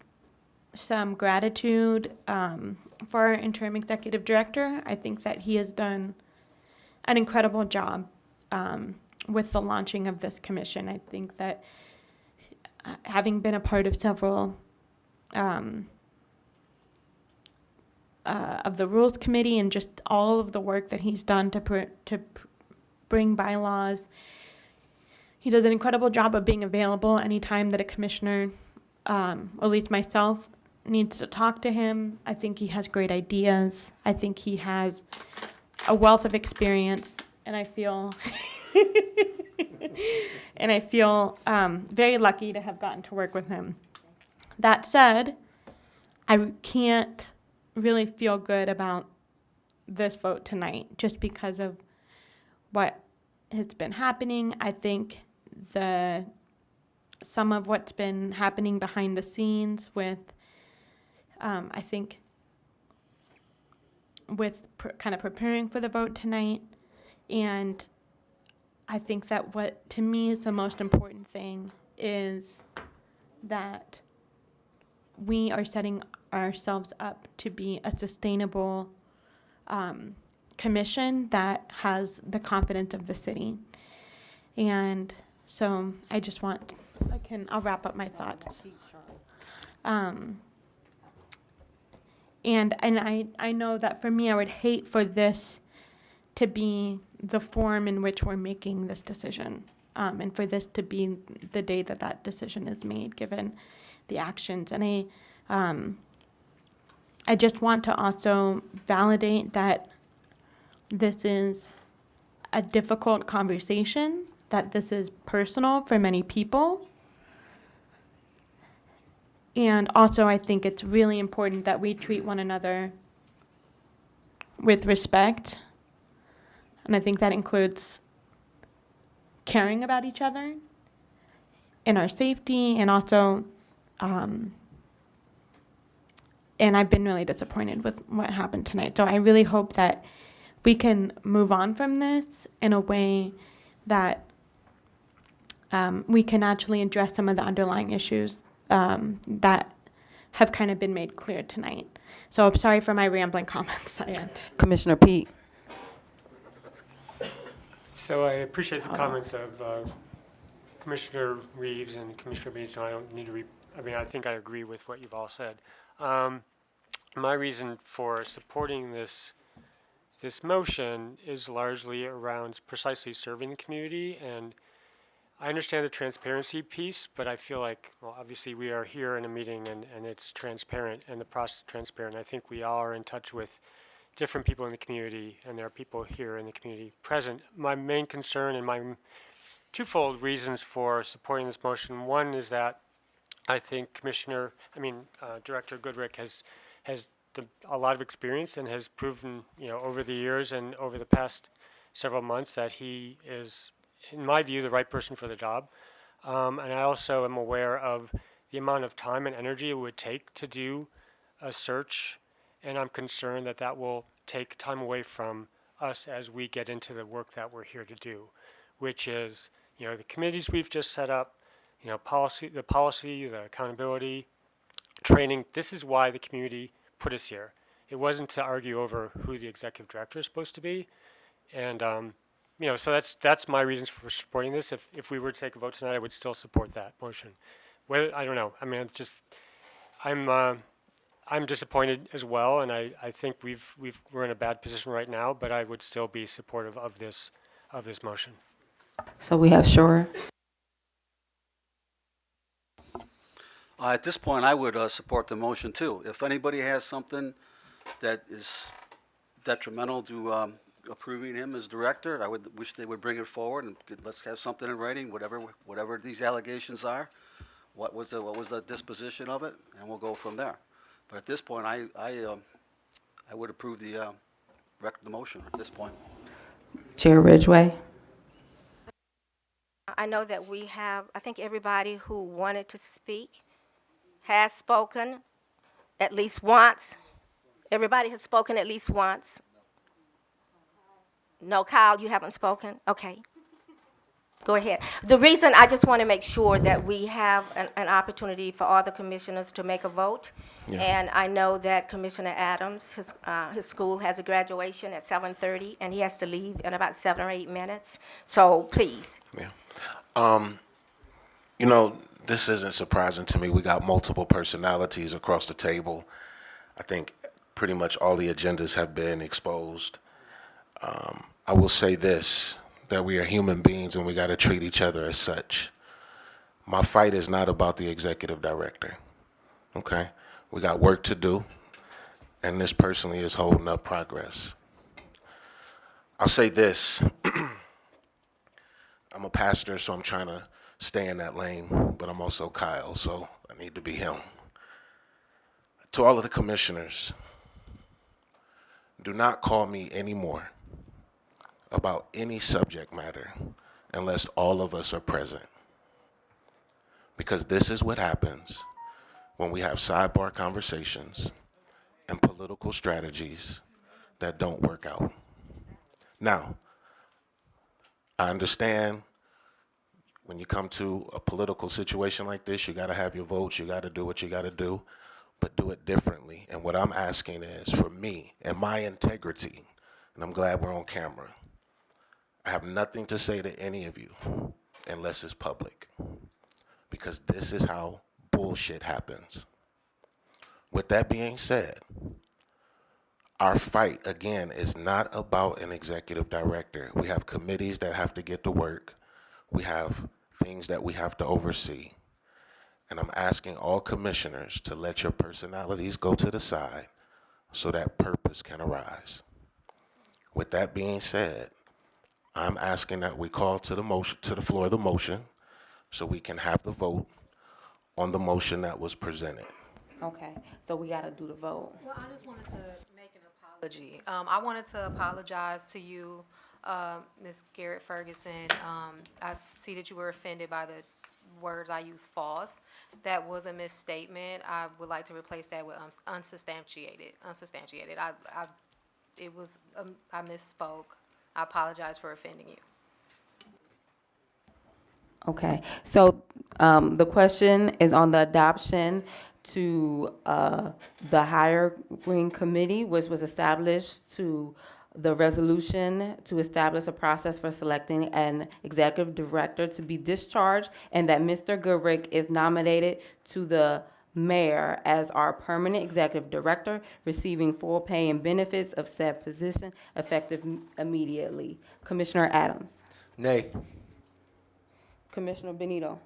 some gratitude for our interim executive director. I think that he has done an incredible job with the launching of this commission. I think that having been a part of several of the Rules Committee and just all of the work that he's done to bring bylaws, he does an incredible job of being available anytime that a commissioner, or at least myself, needs to talk to him. I think he has great ideas. I think he has a wealth of experience, and I feel very lucky to have gotten to work with him. That said, I can't really feel good about this vote tonight just because of what has been happening. I think some of what's been happening behind the scenes with, I think, with kind of preparing for the vote tonight. And I think that what, to me, is the most important thing is that we are setting ourselves up to be a sustainable commission that has the confidence of the city. And so I just want, I'll wrap up my thoughts. And I know that for me, I would hate for this to be the form in which we're making this decision, and for this to be the day that that decision is made, given the actions. And I just want to also validate that this is a difficult conversation, that this is personal for many people. And also, I think it's really important that we treat one another with respect. And I think that includes caring about each other and our safety, and also, and I've been really disappointed with what happened tonight. So I really hope that we can move on from this in a way that we can actually address some of the underlying issues that have kind of been made clear tonight. So I'm sorry for my rambling comments. Commissioner Pete. So I appreciate the comments of Commissioner Reeves and Commissioner Beach. I don't need to I think I agree with what you've all said. My reason for supporting this motion is largely around precisely serving the community, and I understand the transparency piece, but I feel like, well, obviously we are here in a meeting and it's transparent and the process is transparent. I think we all are in touch with different people in the community, and there are people here in the community present. My main concern and my twofold reasons for supporting this motion. One is that I think Director Goodrick has a lot of experience and has proven, over the years and over the past several months that he is, in my view, the right person for the job. And I also am aware of the amount of time and energy it would take to do a search, and I'm concerned that that will take time away from us as we get into the work that we're here to do, which is, the committees we've just set up, the policy, the accountability, training. This is why the community put us here. It wasn't to argue over who the executive director is supposed to be. And, so that's my reasons for supporting this. If we were to take a vote tonight, I would still support that motion. Whether, I don't know. I mean, I'm disappointed as well, and I think we're in a bad position right now, but I would still be supportive of this motion. So we have Shore. At this point, I would support the motion too. If anybody has something that is detrimental to approving him as director, I would wish they would bring it forward and let's have something in writing, whatever these allegations are. What was the disposition of it, and we'll go from there. But at this point, I would approve the motion at this point. Chair Ridgeway. I know that we have, I think everybody who wanted to speak has spoken at least once. Everybody has spoken at least once. No, Kyle, you haven't spoken? Okay. Go ahead. The reason, I just want to make sure that we have an opportunity for all the commissioners to make a vote. Yeah. And I know that Commissioner Adams, his school has a graduation at 7:30, and he has to leave in about 7 or 8 minutes. So please. Yeah. This isn't surprising to me. We got multiple personalities across the table. I think pretty much all the agendas have been exposed. I will say this, that we are human beings and we got to treat each other as such. My fight is not about the executive director, okay? We got work to do, and this personally is holding up progress. I'll say this. I'm a pastor, so I'm trying to stay in that lane, but I'm also Kyle, so I need to be him. To all of the commissioners, do not call me anymore about any subject matter unless all of us are present. Because this is what happens when we have sidebar conversations and political strategies that don't work out. Now, I understand when you come to a political situation like this, you gotta have your votes, you gotta do what you gotta do, but do it differently. And what I'm asking is for me and my integrity, and I'm glad we're on camera, I have nothing to say to any of you unless it's public, because this is how bullshit happens. With that being said, our fight, again, is not about an executive director. We have committees that have to get to work. We have things that we have to oversee. And I'm asking all commissioners to let your personalities go to the side so that purpose can arise. With that being said, I'm asking that we call to the floor of the motion so we can have the vote on the motion that was presented. Okay, so we got to do the vote. Well, I just wanted to make an apology. I wanted to apologize to you, Ms. Garret-Ferguson. I see that you were offended by the words I used, false. That was a misstatement. I would like to replace that with unsubstantiated. I misspoke. I apologize for offending you. Okay, so the question is on the adoption to the hiring committee, which was established to the resolution to establish a process for selecting an executive director to be discharged, and that Mr. Goodrick is nominated to the mayor as our permanent executive director, receiving full pay and benefits of said position effective immediately. Commissioner Adams. Nay. Commissioner Benito.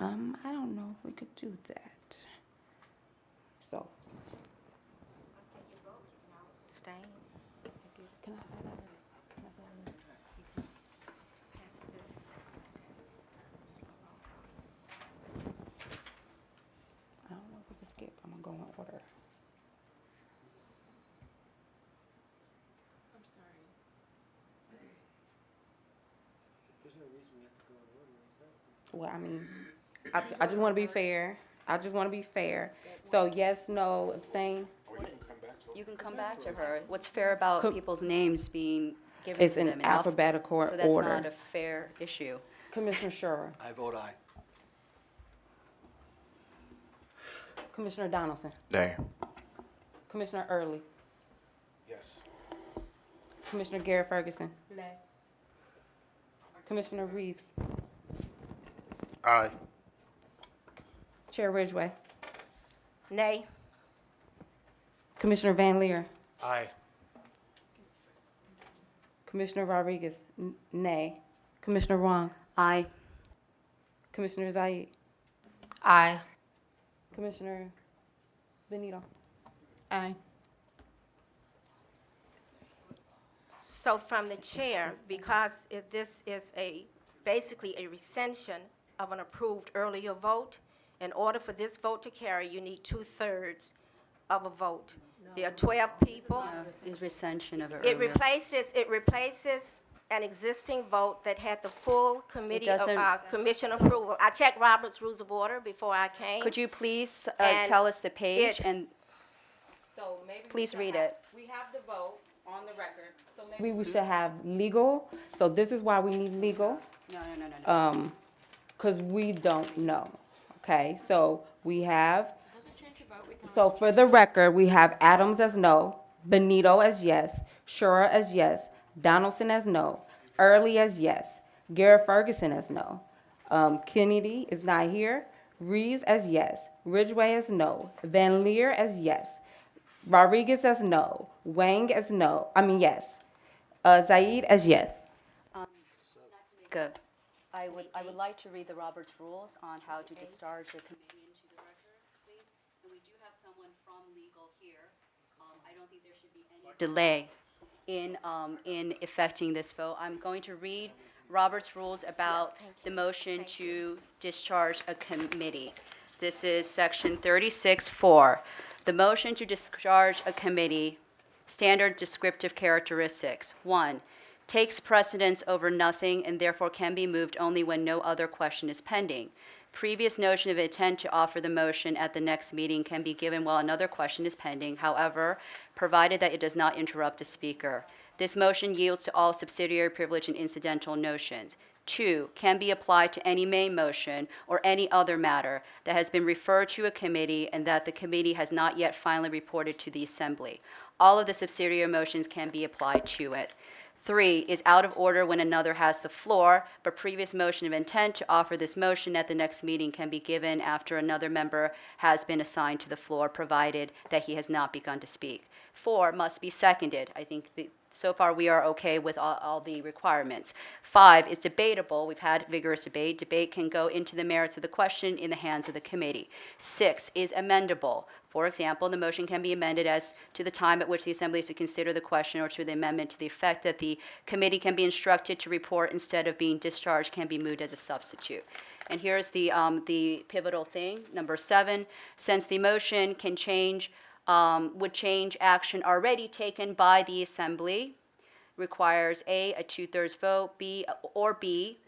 I don't know if we could do that. So. Stay. Can I say that? I don't know if we can skip. I'm gonna go in order. There's Well, I mean, I just want to be fair. I just want to be fair. So yes, no, abstain. You can come back to her. What's fair about Co- people's names being given It's to in them? alphabetical So that's order. not a fair issue. Commissioner Schurer, I vote aye. Commissioner Donaldson, Nay. Commissioner Earley, Yes. Commissioner Garret-Ferguson, Nay. Commissioner Reeves, Aye. Chair Ridgeway, Nay. Commissioner Van Leer, Aye. Commissioner Rodriguez, nay. Commissioner Wang, Aye. Commissioner Zaid, Aye. Commissioner Benito. Aye. So from the chair, because this is basically a recension of an approved earlier vote, in order for this vote to carry, you need 2/3 of a vote. There are 12 people. Is recension of it It earlier. replaces an existing vote that had the full committee of doesn't- commission approval. I checked Robert's Rules of Order before I came. Could you please And tell us the page it- and So maybe please read it? We have the vote on the record, so maybe we should have legal. So this is why we need legal, No. because we don't know. Okay, so we have. So for the record, we have Adams as no, Benito as yes, Schurer as yes, Donaldson as no, Earley as yes, Garret-Ferguson as no, Kennedy is not here, Reeves as yes, Ridgeway as no, Van Leer as yes, Rodriguez as no, Wang as no, yes, Zaid as yes. Good. I would like to read the Roberts rules on how to discharge a committee into the record, please. And we do have someone from legal here. I don't think there should be any delay in effecting this vote. I'm going to read Robert's rules about the motion to discharge a committee. This is section 36-4. The motion to discharge a committee, standard descriptive characteristics. 1, takes precedence over nothing and therefore can be moved only when no other question is pending. Previous notion of intent to offer the motion at the next meeting can be given while another question is pending, however, provided that it does not interrupt a speaker. This motion yields to all subsidiary privilege and incidental notions. 2, can be applied to any main motion or any other matter that has been referred to a committee and that the committee has not yet finally reported to the assembly. All of the subsidiary motions can be applied to it. 3, is out of order when another has the floor, but previous motion of intent to offer this motion at the next meeting can be given after another member has been assigned to the floor, provided that he has not begun to speak. 4, must be seconded. I think so far we are okay with all the requirements. 5, is debatable. We've had vigorous debate. Debate can go into the merits of the question in the hands of the committee. 6, is amendable. For example, the motion can be amended as to the time at which the assembly is to consider the question, or to the amendment to the effect that the committee can be instructed to report instead of being discharged can be moved as a substitute. And here's the pivotal thing, number 7. Since the motion can change, would change action already taken by the assembly, requires A, a 2/3 vote, B,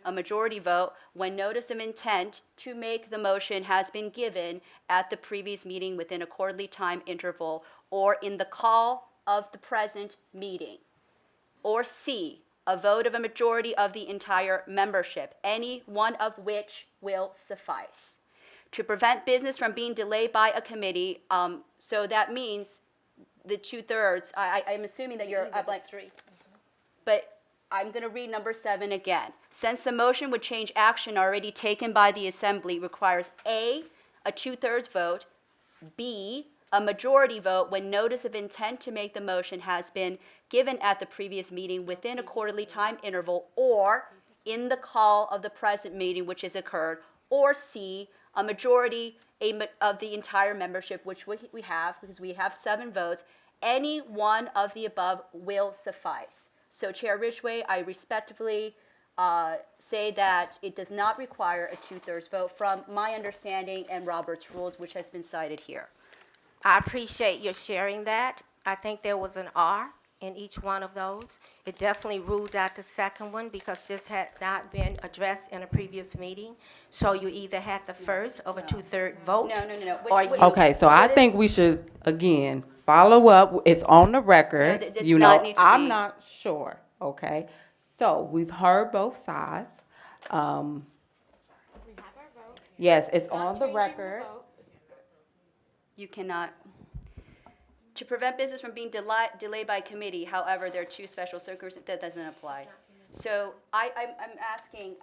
a majority vote when notice of intent to make the motion has been given at the previous meeting within a quarterly time interval or in the call of the present meeting. Or C, a vote of a majority of the entire membership, any one of which will suffice. To prevent business from being delayed by a committee, so that means the 2/3, I'm assuming that you're up like 3. But I'm going to read number 7 again. Since the motion would change action already taken by the assembly, requires A, a 2/3 vote, B, a majority vote when notice of intent to make the motion has been given at the previous meeting within a quarterly time interval or in the call of the present meeting which has occurred, or C, a majority of the entire membership, which we have because we have 7 votes. Any one of the above will suffice. So Chair Ridgeway, I respectfully say that it does not require a 2/3 vote from my understanding and Robert's rules, which has been cited here. I appreciate your sharing that. I think there was an R in each one of those. It definitely ruled out the second one because this had not been addressed in a previous meeting. So you either had the first of a two-third vote. No. Or you, Okay, so I think we should, again, follow up. It's on the record. No, this You does not know, need to I'm be- not sure, okay? So we've heard both sides. Yes, it's on the record. You cannot, to prevent business from being delayed by committee, however, there are two special circumstances, that doesn't apply. So I'm asking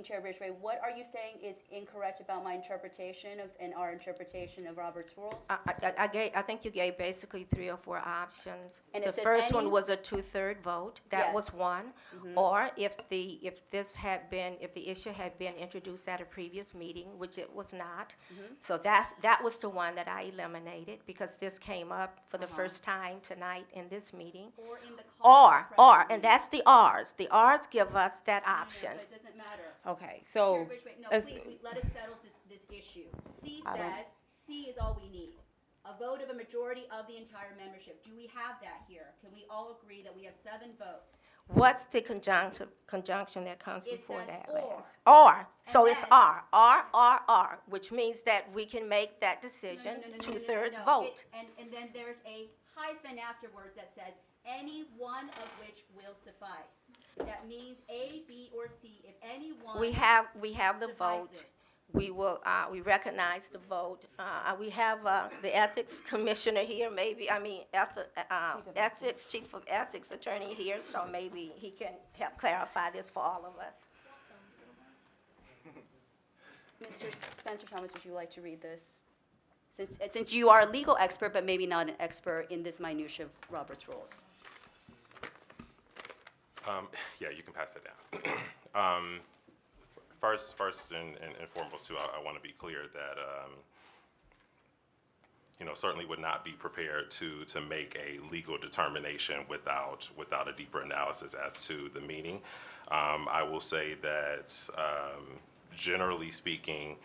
Chair Ridgeway, what are you saying is incorrect about my interpretation of, and our interpretation of Robert's rules? I think you gave basically 3 or 4 options. And The it says first one any- was a two-third vote. That was Yes. one. Or if the issue had been introduced at a previous meeting, which it was not. So that was the one that I eliminated because this came up for the first time tonight in this meeting. Or in the call for Or, president and that's the Rs. The Rs give us that option. No, it doesn't matter. Okay, so. Chair Ridgeway, no, as- please, let us settle this issue. C I don't- says, C is all we need. A vote of a majority of the entire membership. Do we have that here? Can we all agree that we have 7 votes? What's the conjunction that comes It before says that? or. last? Or. So And it's then- R, which means that we can make that decision, No, two-thirds no. vote. And then there's a hyphen afterwards that says, any one of which will suffice. That means A, B, or C, if any one We have the vote. suffices. We will, we recognize the vote. We have the ethics commissioner here, maybe, chief of ethics attorney here, so maybe he can help clarify this for all of us. Mr. Spencer Thomas, would you like to read this? Since you are a legal expert, but maybe not an expert in this minutia of Robert's rules. Yeah, you can pass it down. First and foremost, too, I want to be clear that, certainly would not be prepared to make a legal determination without a deeper analysis as to the meaning. I will say that, generally speaking,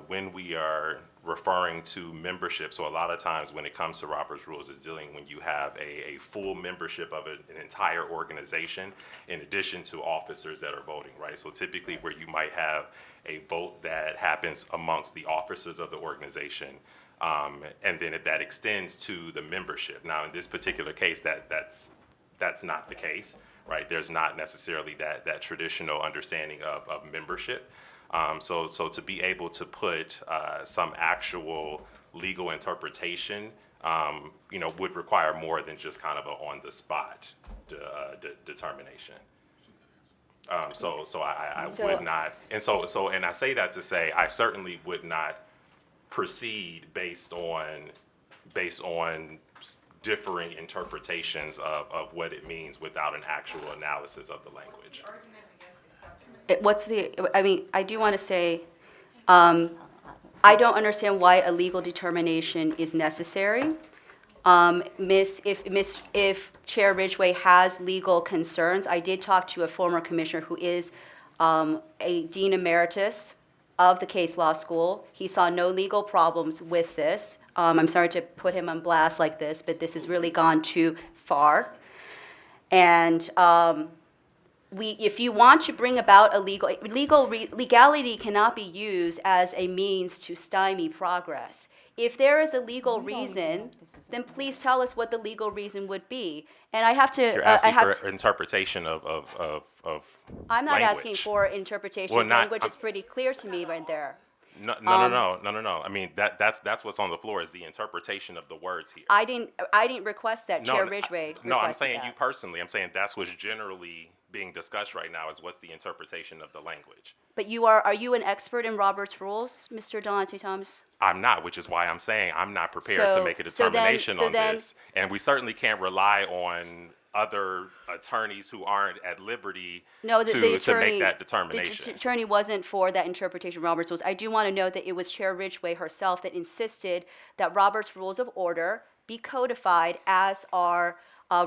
when we are referring to membership, so a lot of times when it comes to Robert's Rules, it's dealing when you have a full membership of an entire organization in addition to officers that are voting, right? So typically where you might have a vote that happens amongst the officers of the organization, and then if that extends to the membership. Now in this particular case, that's not the case, right? There's not necessarily that traditional understanding of membership. So to be able to put some actual legal interpretation, would require more than just kind of a on-the-spot determination. So I would not, and I say that to say I certainly would not proceed based on differing interpretations of what it means without an actual analysis of the language. I do want to say, I don't understand why a legal determination is necessary. If Chair Ridgeway has legal concerns, I did talk to a former commissioner who is a dean emeritus of the case law school. He saw no legal problems with this. I'm sorry to put him on blast like this, but this has really gone too far. And if you want to bring about a legality cannot be used as a means to stymie progress. If there is a legal reason, then please tell us what the legal reason would be. And I have to. You're asking for interpretation of I'm not language. asking for interpretation. Well, Language is pretty clear to me right there. No. I mean that's what's on the floor is the interpretation of the words here. I didn't request that. Chair Ridgeway. No, I'm requested saying that. you personally. I'm saying that's what's generally being discussed right now is what's the interpretation of the language. But are you an expert in Robert's rules, Mr. Delonte Thomas? I'm not, which is why I'm saying I'm not prepared to make a determination on this. And we certainly can't rely on other attorneys who aren't at liberty to make that determination. The attorney wasn't for that interpretation of Robert's rules. I do want to note that it was Chair Ridgeway herself that insisted that Robert's Rules of Order be codified as our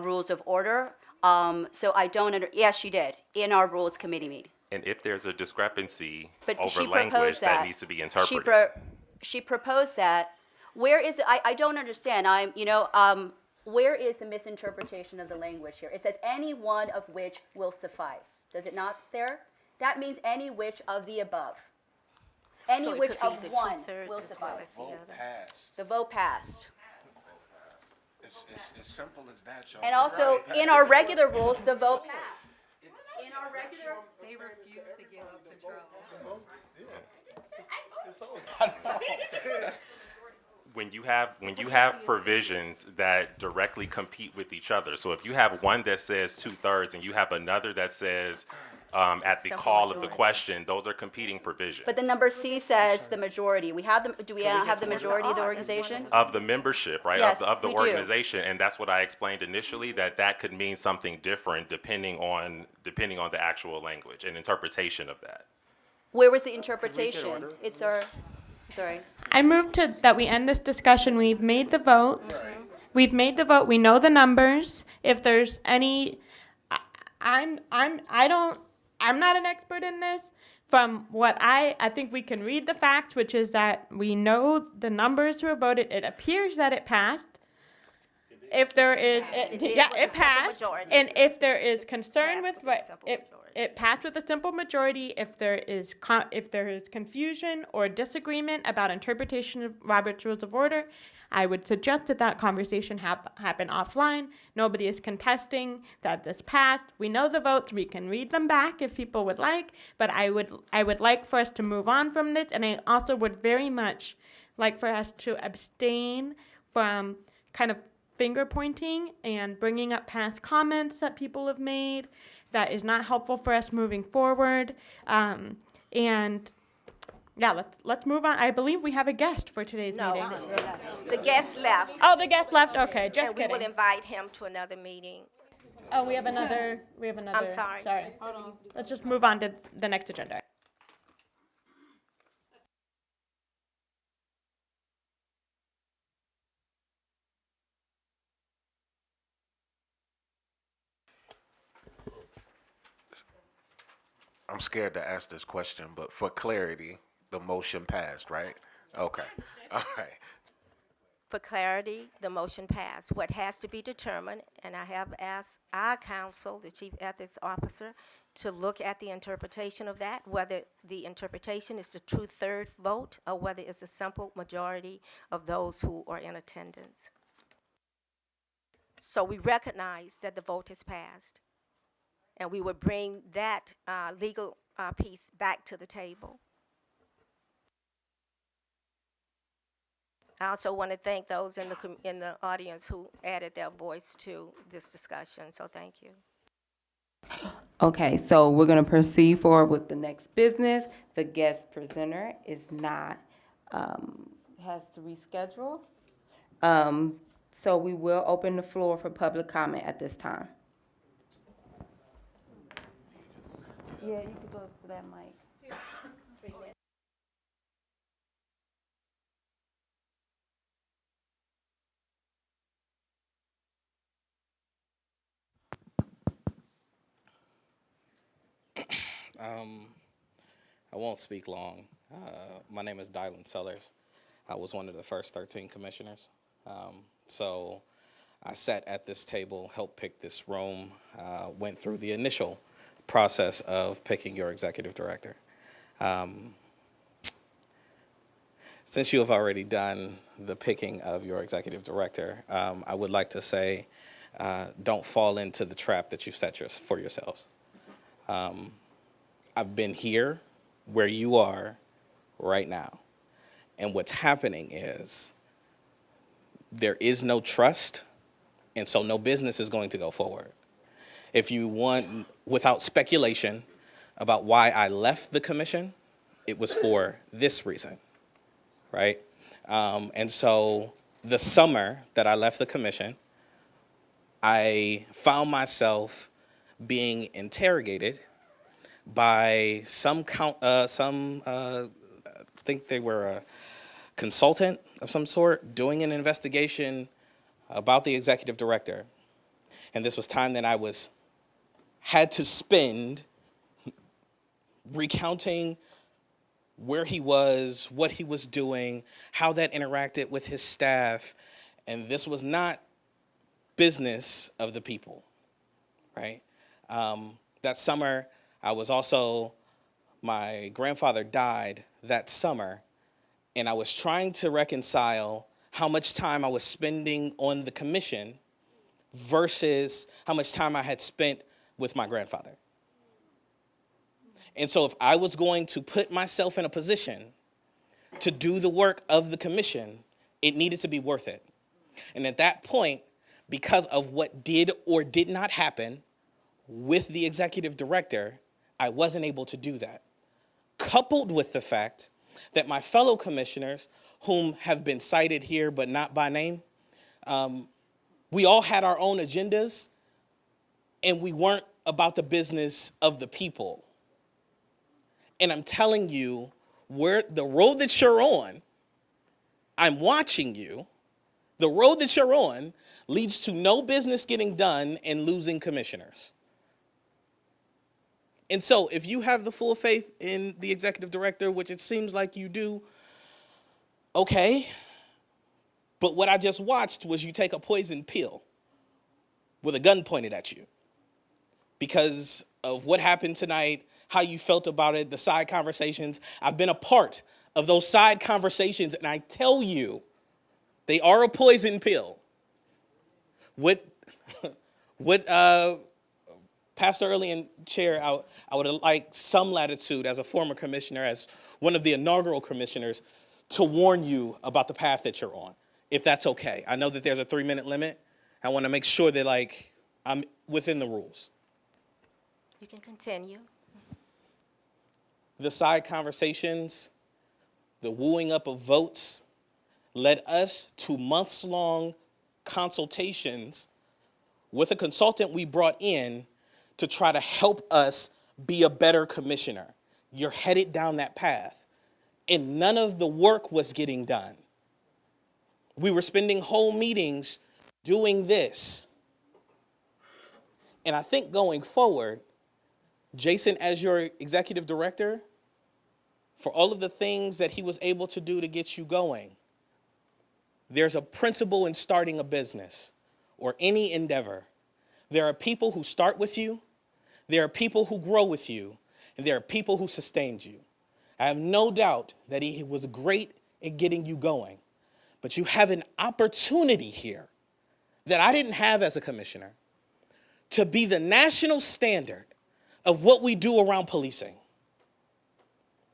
rules of order. So I don't yes, she did, in our Rules Committee meeting. And if there's a discrepancy But over she language, proposed that needs to be interpreted. She proposed that. Where is it? I don't understand. where is the misinterpretation of the language here? It says any one of which will suffice. Does it not there? That means any which of the above. Any So it which could be of the one two-thirds will as well suffice. as the other. Passed. The vote passed. It's simple as that, y'all. And also, in our regular rules, the vote passed. In our regular, They refuse to give up control. When you have provisions that directly compete with each other, so if you have one that says 2/3 and you have another that says at the Simple call of the majority. question, those are competing provisions. but the number C says the majority. We have the, do we have the majority of the That's organization? Of the membership, right? Yes, of the we do. organization, and that's what I explained initially, that could mean something different depending on the actual language and interpretation of that. Where was the interpretation? It's our, sorry. I move to that we end this discussion. We've made the vote. We've made the vote. We know the numbers. If there's any, I'm not an expert in this. From what I think we can read the facts, which is that we know the numbers were voted. It appears that it passed. If there is, It did yeah, with a it simple passed. majority. And if there is concern Passed with with a what simple it, majority. it passed with a simple majority. If there is confusion or disagreement about interpretation of Robert's Rules of Order, I would suggest that conversation happen offline. Nobody is contesting that this passed. We know the votes. We can read them back if people would like. But I would like for us to move on from this, and I also would very much like for us to abstain from kind of finger pointing and bringing up past comments that people have made. That is not helpful for us moving forward. And yeah, let's move on. I believe we have a guest for today's No, meeting. the guest left. Oh, the guest left. Okay, just And we will kidding. invite him to another meeting. Oh, we have another. I'm sorry. Sorry. Let's just move on to the next agenda. I'm scared to ask this question, but for clarity, the motion passed, right? Okay. All right. For clarity, the motion passed. What has to be determined, and I have asked our counsel, the chief ethics officer, to look at the interpretation of that, whether the interpretation is the two-thirds vote or whether it's a simple majority of those who are in attendance. So we recognize that the vote is passed, and we would bring that legal piece back to the table. I also want to thank those in the audience who added their voice to this discussion, so thank you. Okay, so we're going to proceed forward with the next business. The guest presenter is not, has to reschedule. So we will open the floor for public comment at this time. Yeah, you can go to that mic. I won't speak long. My name is Dylan Sellers. I was one of the first 13 commissioners. So I sat at this table, helped pick this room, went through the initial process of picking your executive director. Since you have already done the picking of your executive director, I would like to say don't fall into the trap that you've set for yourselves. I've been here where you are right now. And what's happening is there is no trust, and so no business is going to go forward. If you want, without speculation about why I left the commission, it was for this reason, right? And so the summer that I left the commission, I found myself being interrogated by I think they were a consultant of some sort, doing an investigation about the executive director. And this was time that I had to spend recounting where he was, what he was doing, how that interacted with his staff. And this was not business of the people, right? That summer, my grandfather died that summer, and I was trying to reconcile how much time I was spending on the commission versus how much time I had spent with my grandfather. And so if I was going to put myself in a position to do the work of the commission, it needed to be worth it. And at that point, because of what did or did not happen with the executive director, I wasn't able to do that. Coupled with the fact that my fellow commissioners, whom have been cited here but not by name, we all had our own agendas, and we weren't about the business of the people. And I'm telling you, where the road that you're on, I'm watching you, the road that you're on leads to no business getting done and losing commissioners. And so if you have the full faith in the executive director, which it seems like you do, okay. But what I just watched was you take a poison pill with a gun pointed at you because of what happened tonight, how you felt about it, the side conversations. I've been a part of those side conversations, and I tell you, they are a poison pill. What Pastor Earley and Chair, I would like some latitude as a former commissioner, as one of the inaugural commissioners, to warn you about the path that you're on, if that's okay. I know that there's a 3-minute limit. I want to make sure that I'm within the rules. You can continue. The side conversations, the wooing up of votes, led us to months-long consultations with a consultant we brought in to try to help us be a better commissioner. You're headed down that path. And none of the work was getting done. We were spending whole meetings doing this. And I think going forward, Jason, as your executive director, for all of the things that he was able to do to get you going, there's a principle in starting a business or any endeavor. There are people who start with you, there are people who grow with you, and there are people who sustained you. I have no doubt that he was great at getting you going, but you have an opportunity here that I didn't have as a commissioner to be the national standard of what we do around policing.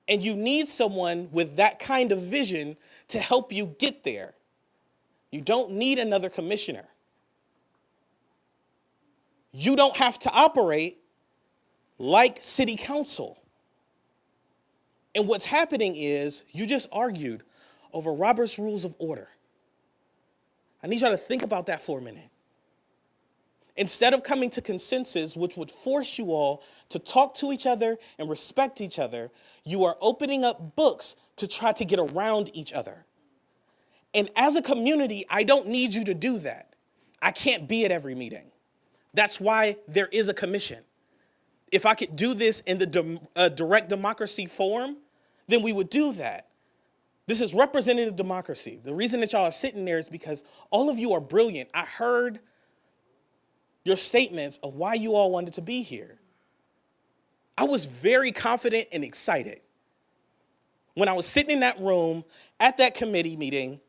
And you need someone with that kind of vision to help you get there. You don't need another commissioner. You don't have to operate like city council. And what's happening is you just argued over Robert's Rules of Order. I need y'all to think about that for a minute. Instead of coming to consensus, which would force you all to talk to each other and respect each other, you are opening up books to try to get around each other. And as a community, I don't need you to do that. I can't be at every meeting. That's why there is a commission. If I could do this in the direct democracy form, then we would do that. This is representative democracy. The reason that y'all are sitting there is because all of you are brilliant. I heard your statements of why you all wanted to be here. I was very confident and excited when I was sitting in that room at that committee meeting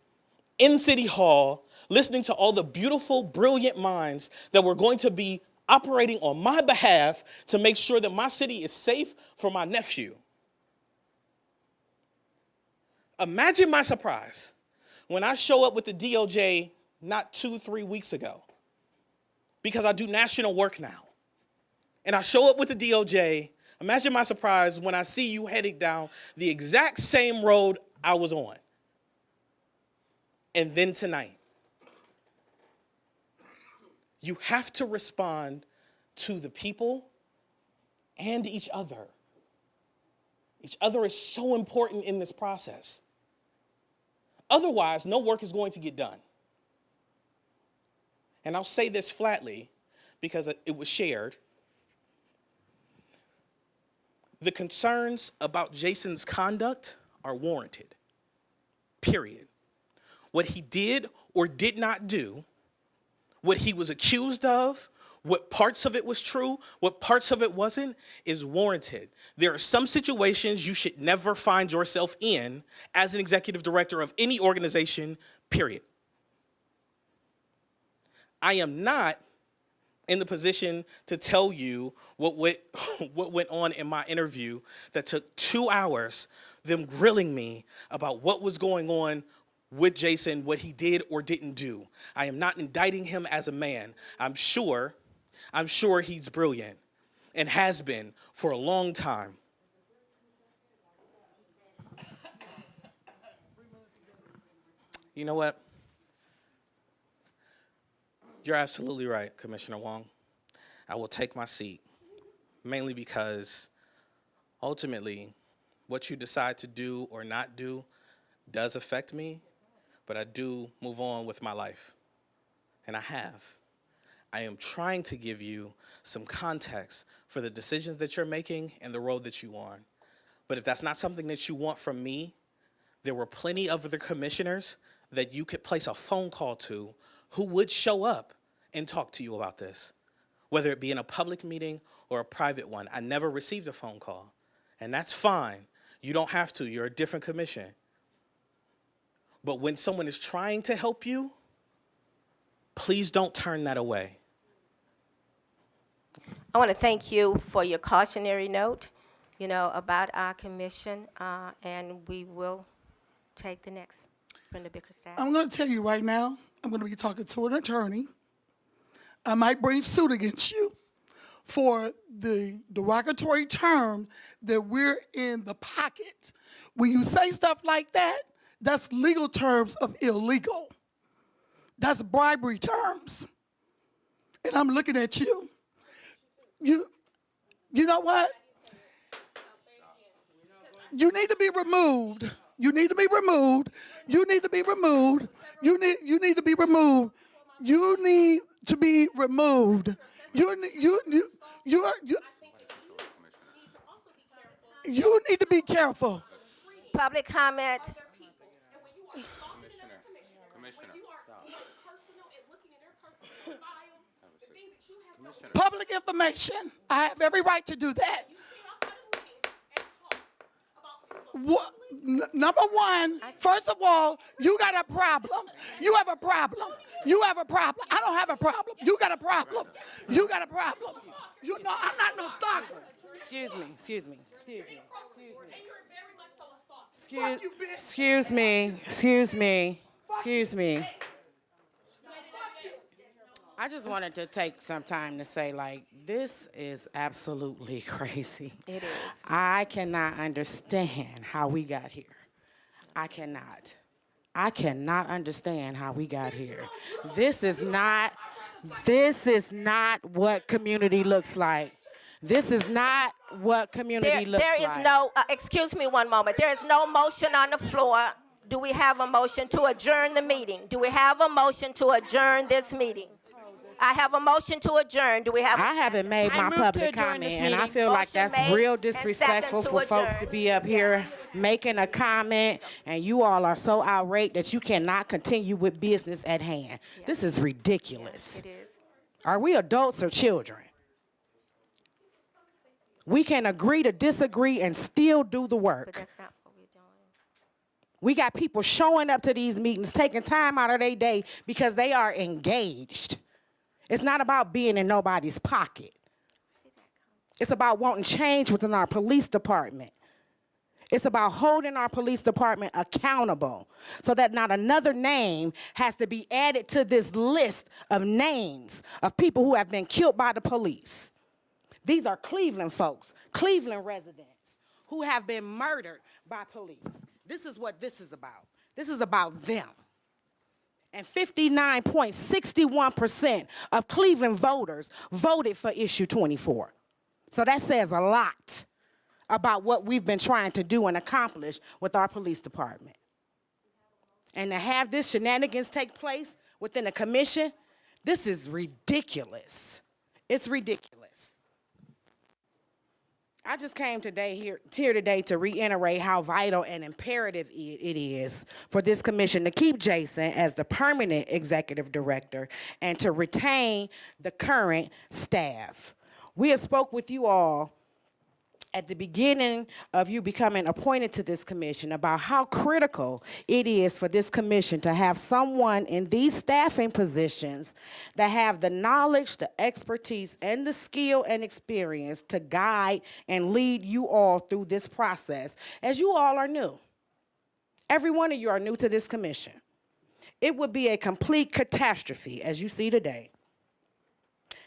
in City Hall, listening to all the beautiful, brilliant minds that were going to be operating on my behalf to make sure that my city is safe for my nephew. Imagine my surprise when I show up with the DOJ not 2-3 weeks ago, because I do national work now. And I show up with the DOJ. Imagine my surprise when I see you heading down the exact same road I was on. And then tonight, you have to respond to the people and each other. Each other is so important in this process. Otherwise, no work is going to get done. And I'll say this flatly because it was shared. The concerns about Jason's conduct are warranted, period. What he did or did not do what he was accused of, what parts of it was true, what parts of it wasn't, is warranted. There are some situations you should never find yourself in as an executive director of any organization, period. I am not in the position to tell you what went on in my interview that took 2 hours, them grilling me about what was going on with Jason, what he did or didn't do. I am not indicting him as a man. I'm sure he's brilliant and has been for a long time. You know what? You're absolutely right, Commissioner Wang. I will take my seat, mainly because ultimately what you decide to do or not do does affect me, but I do move on with my life, and I have. I am trying to give you some context for the decisions that you're making and the road that you're on. But if that's not something that you want from me, there were plenty of other commissioners that you could place a phone call to who would show up and talk to you about this, whether it be in a public meeting or a private one. I never received a phone call, and that's fine. You don't have to. You're a different commission. But when someone is trying to help you, please don't turn that away. I want to thank you for your cautionary note, about our commission, and we will take the next. Brenda Bickerstaff. I'm going to tell you right now, I'm going to be talking to an attorney. I might bring suit against you for the derogatory term that we're in the pocket. When you say stuff like that, that's legal terms of illegal. That's bribery terms. And I'm looking at you. You know what? You need to be removed. You need to be removed. You need to be removed. You need to be removed. You need to be removed. You need to be careful. Public comment. Public information. I have every right to do that. Number one, first of all, you got a problem. You have a problem. You have a problem. I don't have a problem. You got a problem. You got a problem. I'm not no stalker. Excuse me. Excuse me. I just wanted to take some time to say, this is absolutely crazy. It is. I cannot understand how we got here. I cannot understand how we got here. This is not what community looks like. This is not what community looks like. There is no, excuse me one moment. There is no motion on the floor. Do we have a motion to adjourn the meeting? Do we have a motion to adjourn this meeting? I have a motion to adjourn. Do we have? I haven't made my public comment, and I feel like that's real disrespectful for folks to be up here making a comment, and you all are so outraged that you cannot continue with business at hand. Yeah. This is ridiculous. Yeah, it is. Are we adults or children? We can agree to disagree and still do the work. But that's not what we're doing. We got people showing up to these meetings, taking time out of their day because they are engaged. It's not about being in nobody's pocket. It's about wanting change within our police department. It's about holding our police department accountable so that not another name has to be added to this list of names of people who have been killed by the police. These are Cleveland folks, Cleveland residents who have been murdered by police. This is what this is about. This is about them. And 59.61% of Cleveland voters voted for issue 24. So that says a lot about what we've been trying to do and accomplish with our police department. And to have this shenanigans take place within a commission, this is ridiculous. It's ridiculous. I just came here today to reiterate how vital and imperative it is for this commission to keep Jason as the permanent executive director and to retain the current staff. We have spoke with you all at the beginning of you becoming appointed to this commission about how critical it is for this commission to have someone in these staffing positions that have the knowledge, the expertise, and the skill and experience to guide and lead you all through this process, as you all are new. Every one of you are new to this commission. It would be a complete catastrophe, as you see today,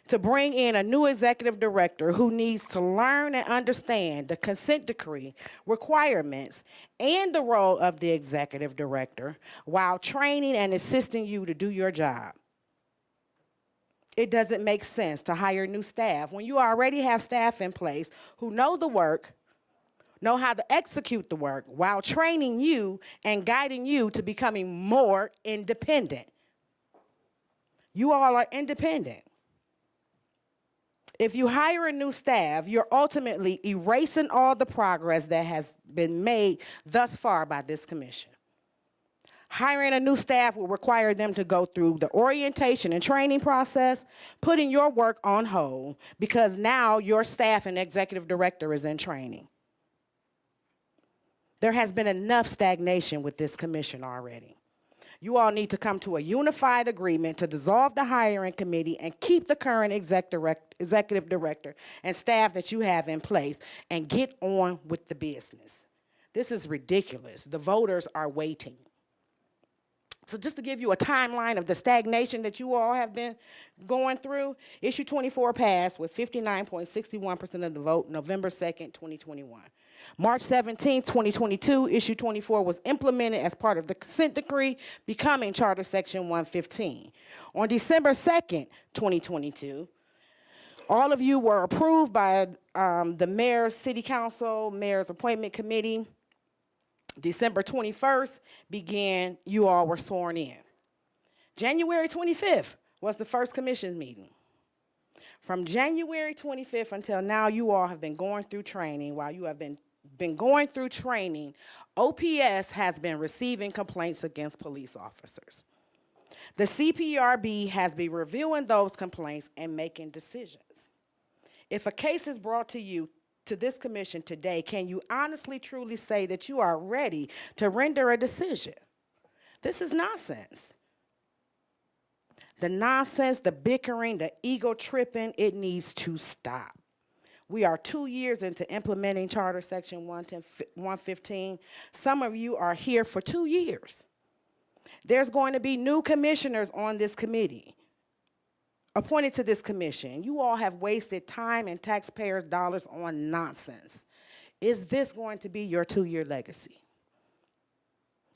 to bring in a new executive director who needs to learn and understand the consent decree requirements and the role of the executive director while training and assisting you to do your job. It doesn't make sense to hire new staff when you already have staff in place who know the work, know how to execute the work while training you and guiding you to becoming more independent. You all are independent. If you hire a new staff, you're ultimately erasing all the progress that has been made thus far by this commission. Hiring a new staff will require them to go through the orientation and training process, putting your work on hold because now your staff and executive director is in training. There has been enough stagnation with this commission already. You all need to come to a unified agreement to dissolve the hiring committee and keep the current executive director and staff that you have in place and get on with the business. This is ridiculous. The voters are waiting. So just to give you a timeline of the stagnation that you all have been going through, Issue 24 passed with 59.61% of the vote November 2nd, 2021. March 17, 2022, Issue 24 was implemented as part of the consent decree, becoming Charter Section 115. On December 2nd, 2022, all of you were approved by the Mayor's City Council, Mayor's Appointment Committee. December 21st began, you all were sworn in. January 25th was the first commission meeting. From January 25th until now, you all have been going through training. While you have been going through training, OPS has been receiving complaints against police officers. The CPRB has been reviewing those complaints and making decisions. If a case is brought to you, to this commission today, can you honestly, truly say that you are ready to render a decision? This is nonsense. The nonsense, the bickering, the ego tripping, it needs to stop. We are 2 years into implementing Charter Section 115. Some of you are here for 2 years. There's going to be new commissioners on this committee, appointed to this commission. You all have wasted time and taxpayers' dollars on nonsense. Is this going to be your 2-year legacy?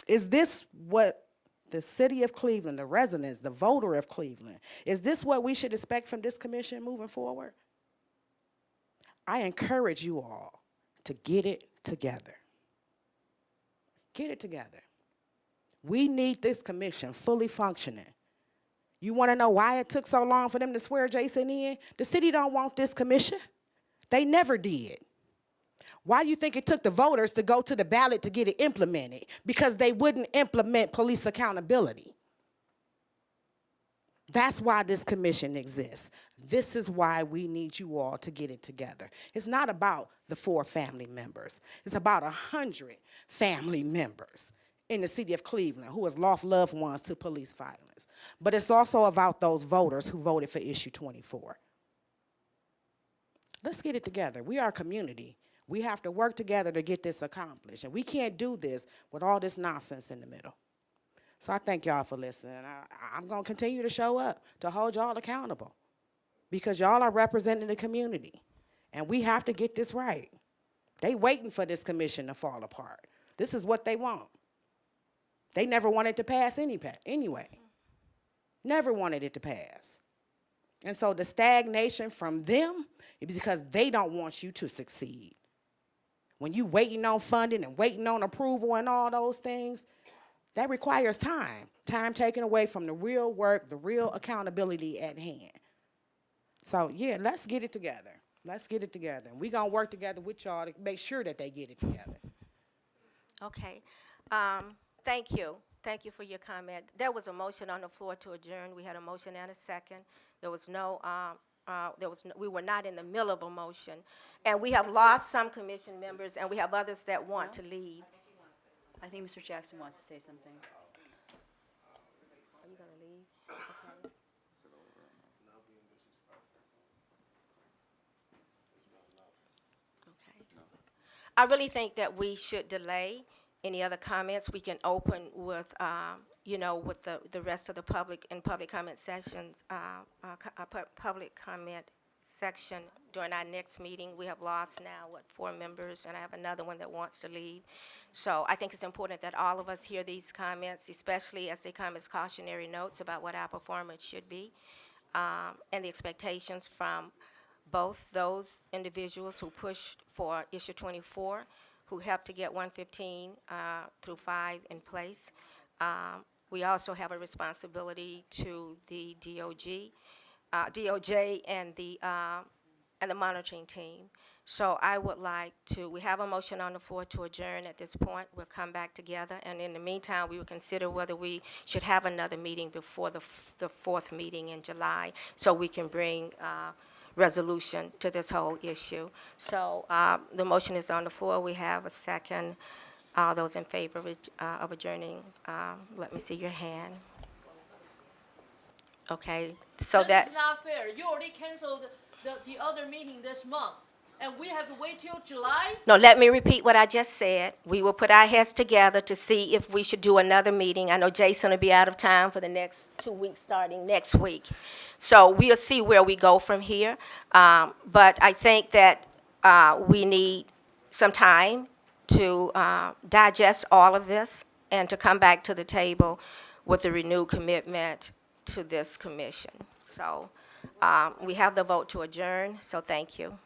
Is this what the city of Cleveland, the residents, the voter of Cleveland, is this what we should expect from this commission moving forward? I encourage you all to get it together. Get it together. We need this commission fully functioning. You want to know why it took so long for them to swear Jason in? The city don't want this commission. They never did. Why do you think it took the voters to go to the ballot to get it implemented? Because they wouldn't implement police accountability. That's why this commission exists. This is why we need you all to get it together. It's not about the 4 family members. It's about 100 family members in the city of Cleveland who has lost loved ones to police violence. But it's also about those voters who voted for Issue 24. Let's get it together. We are a community. We have to work together to get this accomplished. And we can't do this with all this nonsense in the middle. So I thank y'all for listening. I'm going to continue to show up to hold y'all accountable because y'all are representing the community. And we have to get this right. They waiting for this commission to fall apart. This is what they want. They never wanted to pass anyway. Never wanted it to pass. And so the stagnation from them is because they don't want you to succeed. When you waiting on funding and waiting on approval and all those things, that requires time. Time taken away from the real work, the real accountability at hand. So yeah, let's get it together. Let's get it together. And we're going to work together with y'all to make sure that they get it together. Okay. Thank you. Thank you for your comment. There was a motion on the floor to adjourn. We had a motion and a second. There was no, we were not in the middle of a motion. And we have lost some commission members, and we have others that want to leave. I think Mr. Jackson wants to say something. Are you going to leave? Okay. I really think that we should delay any other comments. We can open with, with the rest of the public in public comment sessions, public comment section during our next meeting. We have lost now, 4 members, and I have another one that wants to leave. So I think it's important that all of us hear these comments, especially as they come as cautionary notes about what our performance should be, and the expectations from both those individuals who pushed for issue 24, who helped to get 115 through 5 in place. We also have a responsibility to the DOJ and the monitoring team. So I would like to, we have a motion on the floor to adjourn at this point. We'll come back together, and in the meantime, we will consider whether we should have another meeting before the 4th meeting in July, so we can bring resolution to this whole issue. So the motion is on the floor. We have a second. All those in favor of adjourning, let me see your hand. Okay, so this that is not fair. You already canceled the other meeting this month, and we have to wait till July? No, let me repeat what I just said. We will put our heads together to see if we should do another meeting. I know Jason will be out of town for the next 2 weeks, starting next week. So we'll see where we go from here. But I think that we need some time to digest all of this and to come back to the table with a renewed commitment to this commission. So we have the vote to adjourn, so thank you.